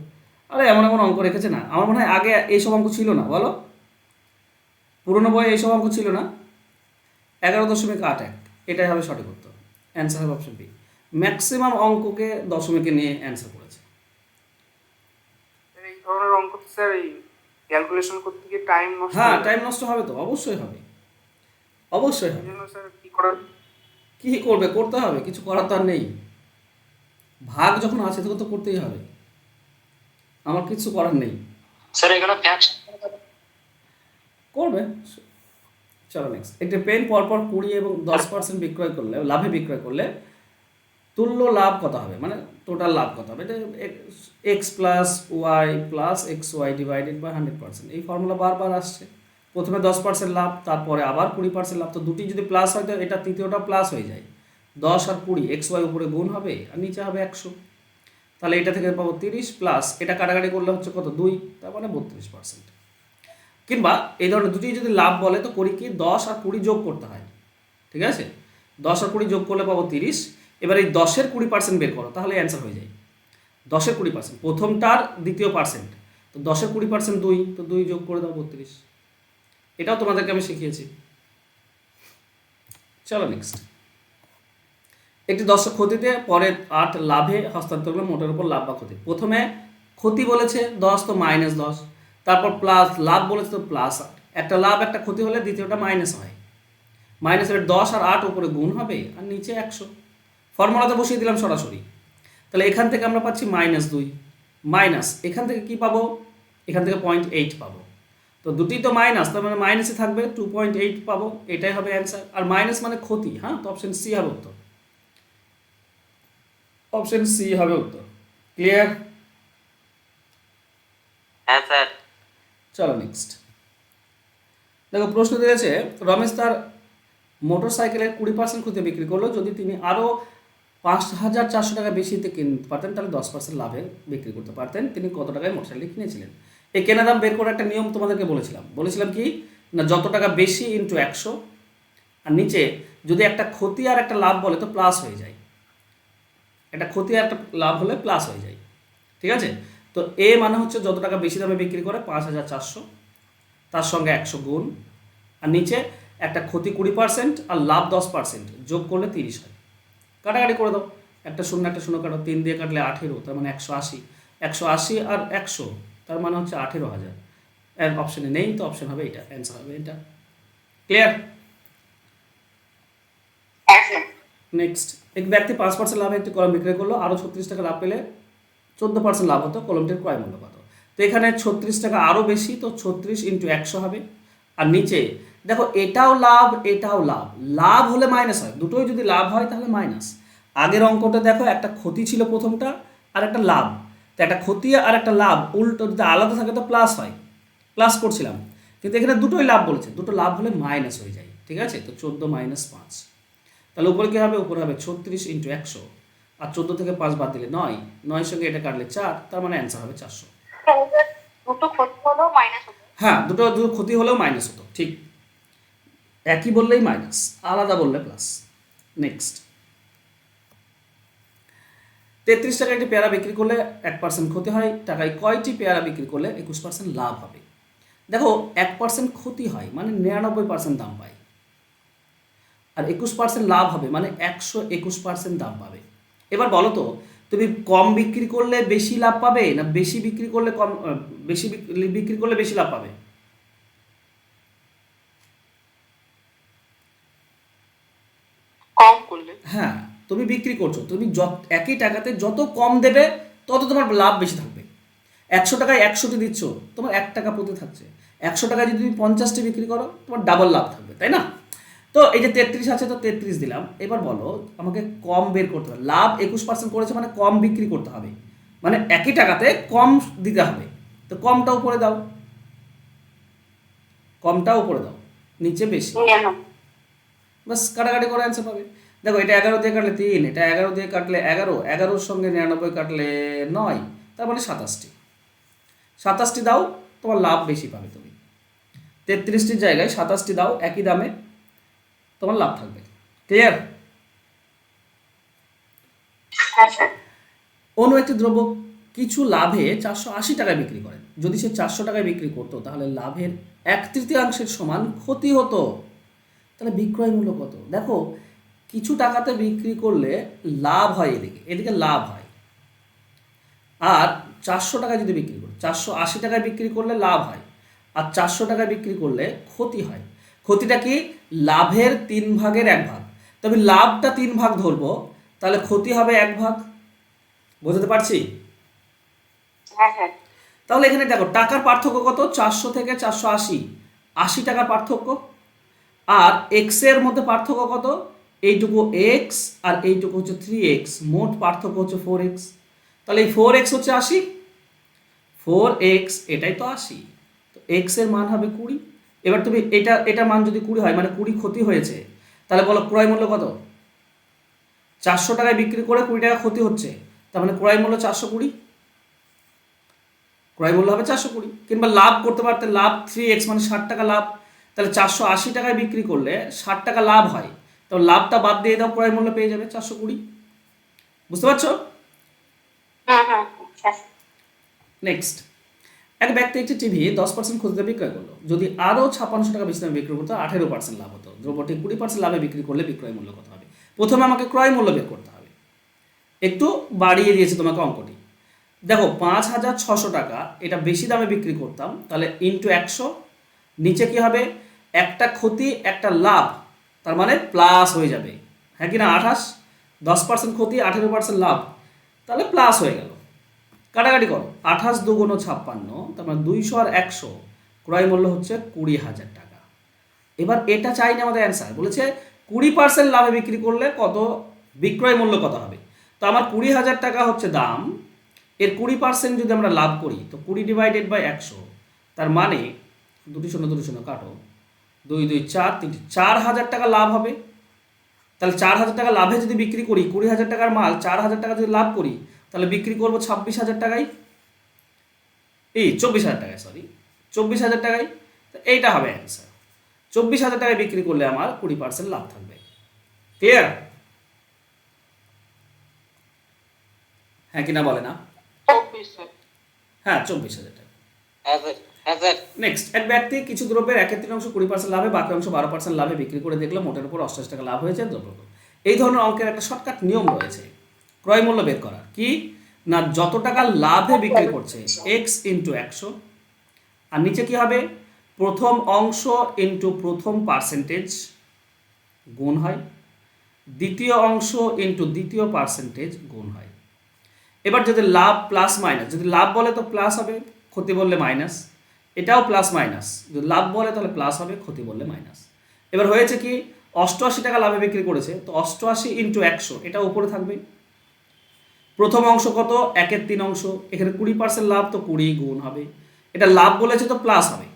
আরে এমন এমন অঙ্ক রেখেছে না, আমার মনে হয় আগে এইসব অঙ্ক ছিল না, বলো? পুরোনো বইয়ে এইসব অঙ্ক ছিল না। 11.81, এটাই হবে সঠিক উত্তর। অ্যান্সার হবে অপশন বি। ম্যাক্সিমাম অঙ্ককে দশমিকে নিয়ে অ্যান্সার করেছে। এই ধরনের অঙ্ক তো স্যার এই ক্যালকুলেশন করতে গিয়ে টাইম নষ্ট হ্যাঁ, হয়ে যায়। টাইম নষ্ট হবে তো, অবশ্যই হবে, অবশ্যই এই হবে। জন্য স্যার কি করার? কী করবে? করতে হবে, কিছু করার তো আর নেই। ভাগ যখন আছে তখন তো করতেই হবে, আমার কিছু করার নেই। স্যার এখানে ফ্যাকশন করবে। চলো নেক্সট। একটি পেন পরপর 20 এবং 10% বিক্রয় করলে, লাভে বিক্রয় করলে তুল্য লাভ কত হবে, মানে টোটাল লাভ কত হবে? এটা X plus Y plus X Y divided by 100%, এই ফর্মুলা বারবার আসছে। প্রথমে 10% লাভ, তারপরে আবার 20% লাভ, তো দুটি যদি প্লাস হয় তো এটা তৃতীয়টা প্লাস হয়ে যায়। 10 আর 20 এক্স ওয়াই উপরে গুণ হবে আর নিচে হবে 100, তাহলে এটা থেকে পাবো 30 প্লাস এটা কাটাকাটি করলে হচ্ছে কত? 2, তার মানে 32%। কিংবা এই ধরনের দুটি যদি লাভ বলে তো করি কি, 10 আর 20 যোগ করতে হয়। ঠিক আছে, 10 আর 20 যোগ করলে পাবো 30। এবার এই 10-এর 20% বের করো, তাহলে অ্যান্সার হয়ে যায়। 10-এর 20%, প্রথমটার দ্বিতীয় পার্সেন্ট, তো 10-এর 20% 2, তো 2 যোগ করে দাও 32। এটাও তোমাদেরকে আমি শিখিয়েছি। চলো নেক্সট। একটি 10 ক্ষতিতে পরে 8 লাভে হস্তান্তর করলে মোটের উপর লাভ বা ক্ষতি। প্রথমে ক্ষতি বলেছে 10, তো -10, তারপর প্লাস লাভ বলেছে তো +8। একটা লাভ একটা ক্ষতি হলে দ্বিতীয়টা মাইনাস হয়, মাইনাসের 10 আর 8 উপরে গুণ হবে আর নিচে 100। ফর্মুলাতে বসিয়ে দিলাম সরাসরি, তাহলে এখান থেকে আমরা পাচ্ছি -2 মাইনাস এখান থেকে কি পাবো? এখান থেকে 0.8 পাবো, তো দুটি তো মাইনাস, তার মানে মাইনাসে থাকবে 2.8 পাবো, এটাই হবে অ্যান্সার। আর মাইনাস মানে ক্ষতি, হ্যাঁ, তো অপশন সি হবে উত্তর। অপশন সি হবে উত্তর। ক্লিয়ার? হ্যাঁ স্যার। চলো নেক্সট। দেখো, প্রশ্ন দিয়েছে রমেশ তার মোটর সাইকেলের 20% ক্ষতি বিক্রি করলো, যদি তিনি আরও 5,400 টাকা বেশিতে কিনতে পারতেন তাহলে 10% লাভে বিক্রি করতে পারতেন। তিনি কত টাকায় মোটরসাইকেল কিনেছিলেন? এই কেনা দাম বের করার একটা নিয়ম তোমাদেরকে বলেছিলাম কি না, যত টাকা বেশি ইন্টু 100, আর নিচে যদি একটা ক্ষতি আর একটা লাভ বলে তো প্লাস হয়ে যায়, একটা ক্ষতি আর একটা লাভ হলে প্লাস হয়ে যায়, ঠিক আছে। তো এ মানে হচ্ছে যত টাকা বেশি দামে বিক্রি করে 5,400, তার সঙ্গে 100 গুণ, আর নিচে একটা ক্ষতি 20% আর লাভ 10%, যোগ করলে 30 হয়। কাটাকাটি করে দাও, একটা শূন্য কাটো, 3 দিয়ে কাটলে 18, তার মানে 180, 180 আর 100 তার মানে হচ্ছে 18,000। এর অপশনে নেই, তো অপশন হবে এটা, অ্যান্সার হবে এটা। ক্লিয়ার? হ্যাঁ স্যার। নেক্সট, এক ব্যক্তি 5% লাভে একটি কলম বিক্রয় করলো, আরও 36 টাকা লাভ পেলে 14% লাভ হতো, কলমটির ক্রয় মূল্য কত? তো এখানে 36 টাকা আরও বেশি, তো 36 ইন্টু 100 হবে। আর নিচে দেখো এটাও লাভ এটাও লাভ, লাভ হলে মাইনাস হয়, দুটোই যদি লাভ হয় তাহলে মাইনাস। আগের অঙ্কটা দেখো একটা ক্ষতি ছিল প্রথমটা আর একটা লাভ, তো একটা ক্ষতি আর একটা লাভ উল্টো যদি আলাদা থাকে তো প্লাস হয়, প্লাস করছিলাম, কিন্তু এখানে দুটোই লাভ বলেছে, দুটো লাভ হলে মাইনাস হয়ে যায়, ঠিক আছে। তো 14 মাইনাস 5, তাহলে উপরে কী হবে? উপরে হবে 36 ইন্টু 100, আর 14 থেকে 5 বাদ দিলে 9, 9 সঙ্গে এটা কাটলে 4, তার মানে অ্যান্সার হবে 400। দুটো ক্ষতি হলেও মাইনাস হতো। হ্যাঁ, দুটো ক্ষতি হলেও মাইনাস হতো, ঠিক। একই বললেই মাইনাস, আলাদা বললে প্লাস। নেক্সট, 33 টাকা একটি পেয়ারা বিক্রি করলে 1% ক্ষতি হয়, টাকায় কয়টি পেয়ারা বিক্রি করলে 21% লাভ হবে? দেখো 1% ক্ষতি হয় মানে 99% দাম পায়, আর 21% লাভ হবে মানে 121% দাম পাবে। এবার বলো তো, তুমি কম বিক্রি করলে বেশি লাভ পাবে না বেশি বিক্রি করলে কম, বেশি বিক্রি করলে বেশি লাভ পাবে? কম করলে। হ্যাঁ, তুমি বিক্রি করছো, তুমি একই টাকাতে যত কম দেবে তত তোমার লাভ বেশি থাকবে। 100 টাকায় 100টি দিচ্ছ, তোমার 1 টাকা প্রতি থাকছে। 100 টাকায় যদি তুমি 50টি বিক্রি করো তোমার ডাবল লাভ থাকবে, তাই না? তো এই যে 33 আছে, তো 33 দিলাম। এবার বলো আমাকে কম বের করতে হবে, লাভ 21% করেছে মানে কম বিক্রি করতে হবে, মানে একই টাকাতে কম দিতে হবে। তো কমটা উপরে দাও, কমটা উপরে দাও, নিচে বেশি, বাস কাটাকাটি করে অ্যান্সার পাবে। দেখো এটা 11 দিয়ে কাটলে 3, এটা 11 দিয়ে কাটলে 11, 11-র সঙ্গে 99 কাটলে 9, তার মানে 27টি, 27টি দাও, তোমার লাভ বেশি পাবে। তুমি 33টির জায়গায় 27টি দাও, একই দামে তোমার লাভ থাকবে। ক্লিয়ার? হ্যাঁ স্যার। অন্য একটি দ্রব্য কিছু লাভে 480 টাকায় বিক্রি করেন, যদি সে 400 টাকায় বিক্রি করতো তাহলে লাভের 1/3 সমান ক্ষতি হতো, তাহলে বিক্রয় মূল্য কত? দেখো কিছু টাকাতে বিক্রি করলে লাভ হয়, এদিকে এদিকে লাভ হয়, আর 400 টাকায় যদি বিক্রি করি, 480 টাকায় বিক্রি করলে লাভ হয়, আর 400 টাকায় বিক্রি করলে ক্ষতি হয়। ক্ষতিটা কি? লাভের 3/1 তবে লাভটা 3 ভাগ ধরবো, তাহলে ক্ষতি হবে 1 ভাগ। বোঝাতে পারছি? হ্যাঁ স্যার। তাহলে এখানে দেখো টাকার পার্থক্য কত? 400 থেকে 480, 80 টাকার পার্থক্য। আর এক্স এর মধ্যে পার্থক্য কত? এইটুকু এক্স আর এইটুকু হচ্ছে 3x, মোট পার্থক্য হচ্ছে 4x। তাহলে এই 4x হচ্ছে 80, 4x এটাই তো 80, তো x এর মান হবে 20। এবার তুমি এটা মান যদি 20 হয় মানে 20 ক্ষতি হয়েছে, তাহলে বলো ক্রয় মূল্য কত? 400 টাকায় বিক্রি করে 20 টাকা ক্ষতি হচ্ছে, তার মানে ক্রয় মূল্য 420, ক্রয় মূল্য হবে 420। কিংবা লাভ করতে পারতে, লাভ 3x মানে 60 টাকা লাভ, তাহলে 480 টাকায় বিক্রি করলে 60 টাকা লাভ হয়, তো লাভটা বাদ দিয়ে দাও, ক্রয় মূল্য পেয়ে যাবে 420। বুঝতে পারছো? হুম হুম স্যার। নেক্সট, এক ব্যক্তি একটি টিভি 10% ক্ষতিতে বিক্রয় করলো, যদি আরও 56 টাকা বেশি দামে বিক্রি করতো 18% লাভ হতো, দ্রব্যটি 20% লাভে বিক্রি করলে বিক্রয় মূল্য কত হবে? প্রথমে আমাকে ক্রয় মূল্য বের করতে হবে, একটু বাড়িয়ে দিয়েছে তোমাকে অঙ্কটি। দেখো 5,600 টাকা এটা বেশি দামে বিক্রি করতাম, তাহলে ইন্টু 100, নিচে কি হবে? একটা ক্ষতি একটা লাভ, তার মানে প্লাস হয়ে যাবে, হ্যাঁ কি না? 28, 10% ক্ষতি 18% লাভ, তাহলে প্লাস হয়ে গেল। কাটাকাটি করো, 28 দুগুণ 56, তার মানে 200 আর 100, ক্রয় মূল্য হচ্ছে 20,000 টাকা। এবার এটা চাইনি আমাদের অ্যান্সার, বলেছে 20% লাভে বিক্রি করলে কত বিক্রয় মূল্য কত হবে। তো আমার 20,000 টাকা হচ্ছে দাম, এর 20% যদি আমরা লাভ করি তো 20 ডিভাইডেড বাই 100, তার মানে 2 কাটো, 2 2 4, 3, 4,000 টাকা লাভ হবে। তাহলে 4,000 টাকা লাভে যদি বিক্রি করি, 20,000 টাকার মাল 4,000 টাকা যদি লাভ করি, তাহলে বিক্রি করবো 26,000 টাকায়, 24,000 টাকায়, সরি 24,000 টাকায়। তো এইটা হবে অ্যান্সার, 24,000 টাকায় বিক্রি করলে আমার 20% লাভ থাকবে। ক্লিয়ার? হ্যাঁ কিনা বলে না? 24 স্যার। হ্যাঁ 24,000 টাকা। হ্যাঁ স্যার, হ্যাঁ স্যার। নেক্সট, এক ব্যক্তি কিছু দ্রব্যের 1/3 20% লাভে বাকি অংশ 12% লাভে বিক্রি করে দেখলো মোটের উপর 88 টাকা লাভ হয়েছে দ্রব্য। এই ধরনের অঙ্কের একটা শর্টকাট নিয়ম রয়েছে ক্রয় মূল্য বের করার। কি না, যত টাকা লাভে বিক্রি করছে x ইন্টু 100, আর নিচে কি হবে, প্রথম অংশ ইন্টু প্রথম পার্সেন্টেজ গুণ হয়, দ্বিতীয় অংশ ইন্টু দ্বিতীয় পার্সেন্টেজ গুণ হয়। এবার যদি লাভ প্লাস মাইনাস, যদি লাভ বলে তো প্লাস হবে, ক্ষতি বললে মাইনাস, এটাও প্লাস মাইনাস, যদি লাভ বলে তাহলে প্লাস হবে, ক্ষতি বললে মাইনাস। এবার হয়েছে কি, 88 টাকা লাভে বিক্রি করেছে, তো 88 ইন্টু 100 এটা উপরে থাকবে। প্রথম অংশ কত, 1/3 অংশ, এখানে 20% লাভ, তো 20 গুণ হবে, এটা লাভ বলেছে তো প্লাস হবে।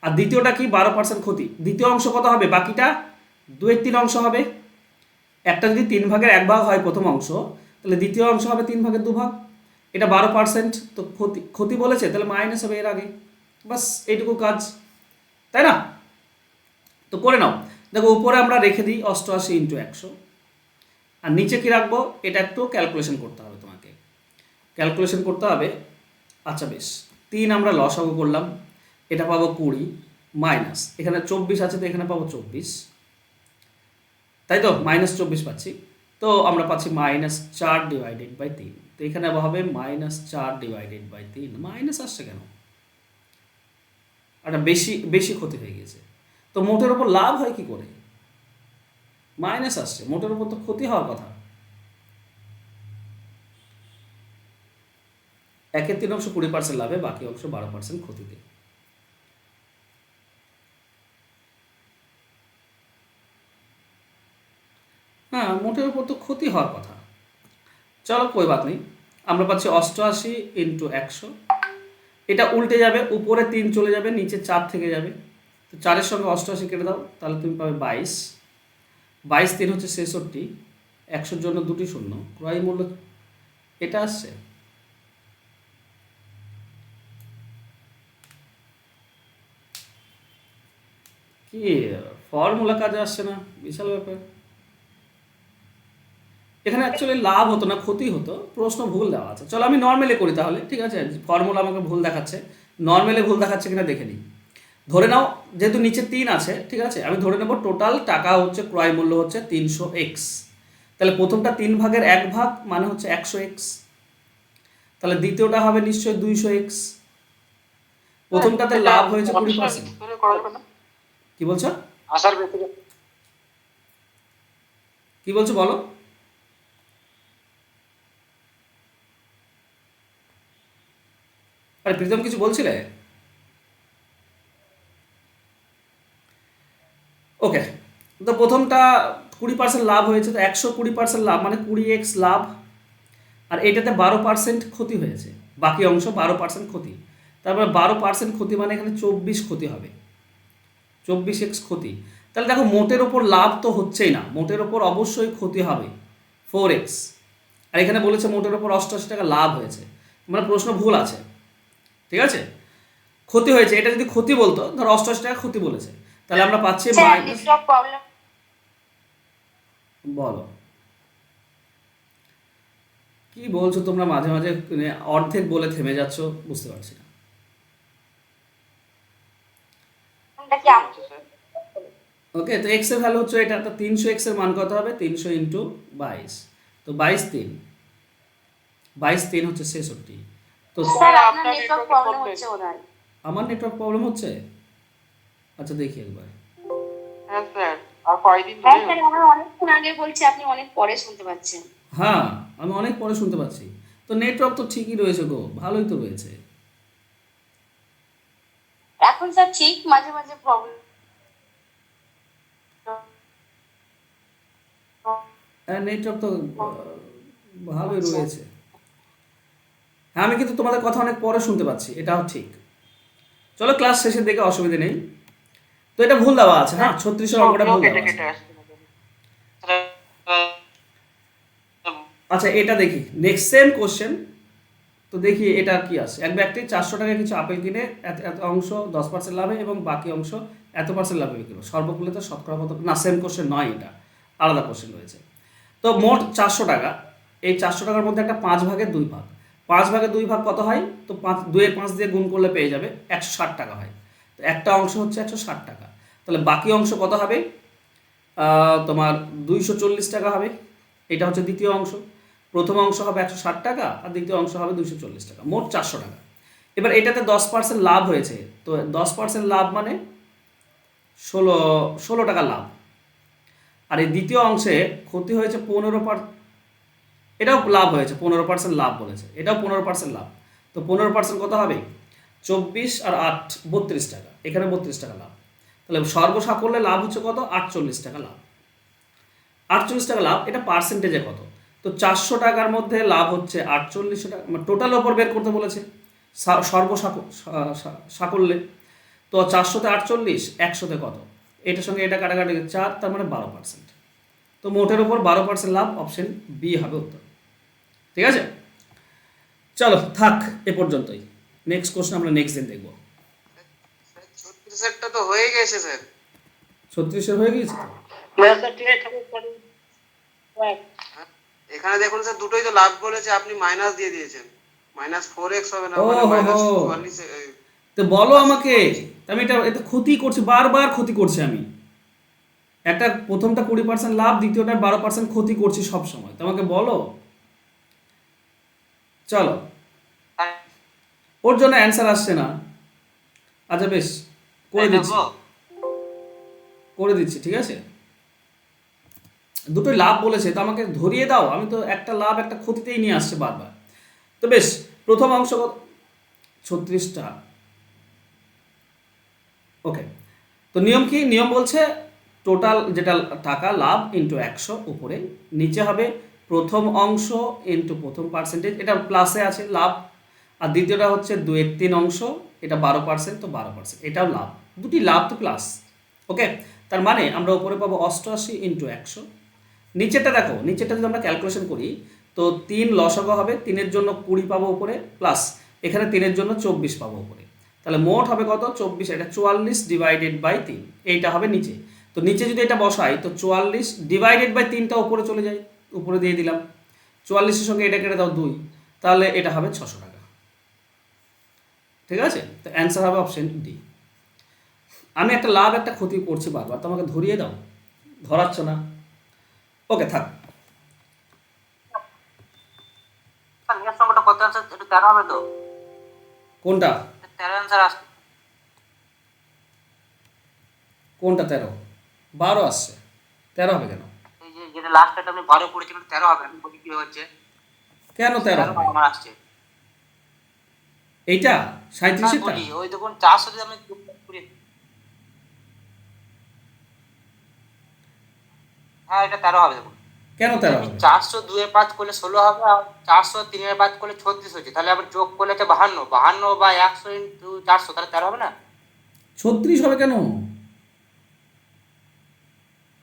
আর দ্বিতীয়টা কি, 12% ক্ষতি, দ্বিতীয় অংশ কত হবে, বাকিটা 2/3 অংশ হবে। একটা যদি 3 ভাগের 1 ভাগ হয় প্রথম অংশ, তাহলে দ্বিতীয় অংশ হবে 3 ভাগের 2 ভাগ, এটা 12%, তো ক্ষতি বলেছে তাহলে মাইনাস হবে এর আগে। বাস এইটুকু কাজ, তাই না? তো করে নাও। দেখো উপরে আমরা রেখে দিই 88 ইন্টু 100, আর নিচে কি রাখবো, এটা একটু ক্যালকুলেশন করতে হবে তোমাকে, ক্যালকুলেশন করতে হবে। আচ্ছা বেশ, 3 আমরা লসাগু করলাম, এটা পাবো 20 মাইনাস এখানে 24 আছে, তো এখানে পাবো 24, তাই তো -24 পাচ্ছি, তো আমরা পাচ্ছি -4 ডিভাইডেড বাই 3, তো এখানে হবে -4 ডিভাইডেড বাই 3, মাইনাস আসছে কেন, একটা বেশি ক্ষতি হয়ে গেছে। তো মোটের উপর লাভ হয় কি করে, মাইনাস আসছে, মোটের উপর তো ক্ষতি হওয়ার কথা। 1/3 অংশ 20% লাভে বাকি অংশ 12% ক্ষতিতে। হ্যাঁ মোটের উপর তো ক্ষতি হওয়ার কথা। চলো কোই বাত নেই, আমরা পাচ্ছি 88 ইন্টু 100, এটা উল্টে যাবে, উপরে 3 চলে যাবে, নিচে 4 থেকে যাবে, তো 4-এর সঙ্গে 88 কেটে দাও, তাহলে তুমি পাবে 22, 22 3 হচ্ছে 66, 100-র জন্য 2টি শূন্য, ক্রয় মূল্য এটা আসছে। কি ফর্মুলা কাজে আসছে না, বিশাল ব্যাপার। এখানে অ্যাকচুয়ালি লাভ হতো না, ক্ষতি হতো, প্রশ্ন ভুল দেওয়া আছে। চলো আমি নর্মালি করি তাহলে, ঠিক আছে? ফর্মুলা আমাকে ভুল দেখাচ্ছে, নর্মালি ভুল দেখাচ্ছে কিনা দেখে নিই। ধরে নাও যেহেতু নিচে 3 আছে, ঠিক আছে, আমি ধরে নেব টোটাল টাকা হচ্ছে, ক্রয় মূল্য হচ্ছে 300x, তাহলে প্রথমটা 3 ভাগের 1 ভাগ মানে হচ্ছে 100x, তাহলে দ্বিতীয়টা হবে নিশ্চয়ই 200x, প্রথমটাতে লাভ হয়েছে 20%। করা যাবে না? কি বলছো, আসার ভিতরে কি বলছো বলো? আরে প্রীতম কিছু বলছিলে? ওকে, তো প্রথমটা 20% লাভ হয়েছে, তো 120% লাভ মানে 20x লাভ, আর এটাতে 12% ক্ষতি হয়েছে, বাকি অংশ 12% ক্ষতি, তারপরে 12% ক্ষতি মানে এখানে 24 ক্ষতি হবে, 24x ক্ষতি। তাহলে দেখো মোটের ওপর লাভ তো হচ্ছেই না, মোটের ওপর অবশ্যই ক্ষতি হবে 4x, আর এখানে বলেছে মোটের ওপর 88 টাকা লাভ হয়েছে, মানে প্রশ্ন ভুল আছে, ঠিক আছে? ক্ষতি হয়েছে, এটা যদি ক্ষতি বলতো, ধর 88 টাকা ক্ষতি বলেছে, তাহলে আমরা পাচ্ছি মাইনাস। Network problem. বলো কি বলছো তোমরা, মাঝে মাঝে অর্ধেক বলে থেমে যাচ্ছ, বুঝতে পারছি না। কি আচ্ছা স্যার। ওকে, তো এক্স এর ভ্যালু হচ্ছে এটা, তো 300x এর মান কত হবে, 300 ইন্টু 22, তো 22 3 হচ্ছে 66। তো স্যার আপনার আপনার নেটওয়ার্ক network প্রবলেম problem। হচ্ছে ওনার। আমার নেটওয়ার্ক প্রবলেম হচ্ছে, আচ্ছা দেখি একবার। হ্যাঁ স্যার, আর কয়দিন হ্যাঁ ধরে? স্যার আমরা অনেকক্ষণ আগে বলছি, আপনি অনেক পরে শুনতে পাচ্ছেন। হ্যাঁ আমি অনেক পরে শুনতে পাচ্ছি, তো নেটওয়ার্ক তো ঠিকই রয়েছে গো, ভালোই তো রয়েছে। এখন স্যার ঠিক মাঝে মাঝে প্রবলেম। হ্যাঁ নেটওয়ার্ক তো ভালোই রয়েছে। হ্যাঁ আমি কিন্তু তোমাদের কথা অনেক পরে শুনতে পাচ্ছি, এটাও ঠিক। চলো ক্লাস শেষের দিকে, অসুবিধা নেই। তো এটা ভুল দেওয়া আছে, হ্যাঁ 36-এর অঙ্কটা ভুল কেটে দেওয়া কেটে আছে। আসছে না কেন? আচ্ছা এটা দেখি, নেক্সট সেম কোশ্চেন, তো দেখি এটা কি আছে। এক ব্যক্তি 400 টাকায় কিছু আপেল কিনে এত অংশ 10% লাভে এবং বাকি অংশ এত পার্সেন্ট লাভে বিক্রি করলো, সর্বমূল্যে তো শতকরা কত না, সেম কোশ্চেন নয়, এটা আলাদা কোশ্চেন রয়েছে। তো মোট 400 টাকা, এই 400 টাকার মধ্যে একটা 5 ভাগের 2 ভাগ, 5 ভাগের 2 ভাগ কত হয়, তো 2 দিয়ে গুণ করলে পেয়ে যাবে 160 টাকা হয়। তো একটা অংশ হচ্ছে 160 টাকা, তাহলে বাকি অংশ কত হবে, তোমার 240 টাকা হবে। এটা হচ্ছে দ্বিতীয় অংশ, প্রথম অংশ হবে 160 টাকা আর দ্বিতীয় অংশ হবে 240 টাকা, মোট 400 টাকা। এবার এটাতে 10% লাভ হয়েছে, তো 10% লাভ মানে 16 টাকা লাভ। আর এই দ্বিতীয় অংশে ক্ষতি হয়েছে 15%, এটাও লাভ হয়েছে 15% লাভ বলেছে, এটাও 15% লাভ। তো 15% কত হবে, 24 আর 8 32 টাকা, এখানে 32 টাকা লাভ। তাহলে সর্বসাকল্যে লাভ হচ্ছে কত, 48 টাকা লাভ। 48 টাকা লাভ, এটা পার্সেন্টেজে কত, তো 400 টাকার মধ্যে লাভ হচ্ছে 48 টাকা, টোটাল ওপর বের করতে বলেছে সাকল্যে। তো 400-তে 48, 100-তে কত, এটার সঙ্গে এটা কাটাকাটি 4, তার মানে 12%। তো মোটের ওপর 12% লাভ, অপশন বি হবে উত্তর। ঠিক আছে, চলো থাক এ পর্যন্তই। নেক্সট কোশ্চেন আমরা নেক্সট দিন দেখবো। 36 তো হয়ে গেছে স্যার। 36 হয়ে গিয়েছে তো? স্যার ঠিক আছে, এখানে দেখুন স্যার দুটোই তো লাভ বলেছে, আপনি মাইনাস দিয়ে দিয়েছেন, -4x হবে না, ও মানে হো হো। -44। তো বলো আমাকে, আমি এটা ক্ষতি করছি, বারবার ক্ষতি করছি আমি। একটা প্রথমটা 20% লাভ, দ্বিতীয়টা 12% ক্ষতি করছি সব সময়, তোমাকে বলো। চলো, ওর জন্য অ্যান্সার আসছে না। আচ্ছা বেশ, করে দিচ্ছি, করে দিচ্ছি, ঠিক আছে। দুটোই লাভ বলেছে, তো আমাকে ধরিয়ে দাও, আমি তো একটা লাভ একটা ক্ষতিতেই নিয়ে আসছে বারবার। তো বেশ, প্রথম অংশ 36টা, ওকে। তো নিয়ম কি, নিয়ম বলছে টোটাল যেটা টাকা লাভ ইন্টু 100 উপরে, নিচে হবে প্রথম অংশ ইন্টু প্রথম পার্সেন্টেজ, এটা প্লাসে আছে লাভ। আর দ্বিতীয়টা হচ্ছে 2/3 অংশ, এটা 12%, তো 12%, এটাও লাভ, দুটি লাভ তো প্লাস। ওকে, তার মানে আমরা উপরে পাবো 88 ইন্টু 100। নিচেরটা দেখো, নিচেরটা যদি আমরা ক্যালকুলেশন করি, তো 3 লসাগু হবে, 3-এর জন্য 20 পাবো উপরে, প্লাস এখানে 3-এর জন্য 24 পাবো উপরে। তাহলে মোট হবে কত, 24, এটা 44 ডিভাইডেড বাই 3, এইটা হবে নিচে। তো নিচে যদি এটা বসাই, তো 44 ডিভাইডেড বাই 3টা উপরে চলে যায়, উপরে দিয়ে দিলাম। 44-এর সঙ্গে এটা কেটে দাও 2, তাহলে এটা হবে 600 টাকা। ঠিক আছে, তো অ্যান্সার হবে অপশন ডি। আমি একটা লাভ একটা ক্ষতি করছি বারবার, তো আমাকে ধরিয়ে দাও, ধরাচ্ছ না। ওকে থাক। নেক্সট সংখ্যাটা কত আছে, এটা 13 হবে তো? কোনটা 13 অ্যান্সার আসছে। কোনটা 13? 12 আসছে, 13 হবে কেন? এই যে যেটা লাস্টে আপনি 12 পড়েছিলেন 13 হবে, আমি বলি কি হচ্ছে, কেন 13 হবে? আমার আসছে। এইটা হ্যাঁ 37-এরটা? বলি, ওই দেখুন 400 যদি আমি করি, হ্যাঁ এটা 13 হবে দেখুন। কেন 13 হবে? 400 2 এর 5 করলে 16 হবে, আর 400 3 এর 5 করলে 36 হচ্ছে, তাহলে আবার যোগ করলে হচ্ছে 52, 52 বা 100 ইন্টু 400, তাহলে 13 হবে না? 36 হবে কেন?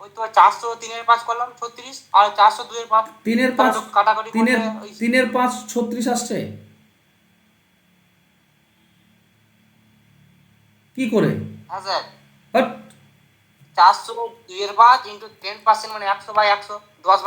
ওই তো 400 3 এর 5 করলাম 36, আর 400 2 এর 5, 3-এর 5, কাটাকাটি করলে 3-এর 5 36 আসছে কি করে? হ্যাঁ স্যার, হট, 400 2 এর 5 ইন্টু 10% মানে 100 বাই 100, 10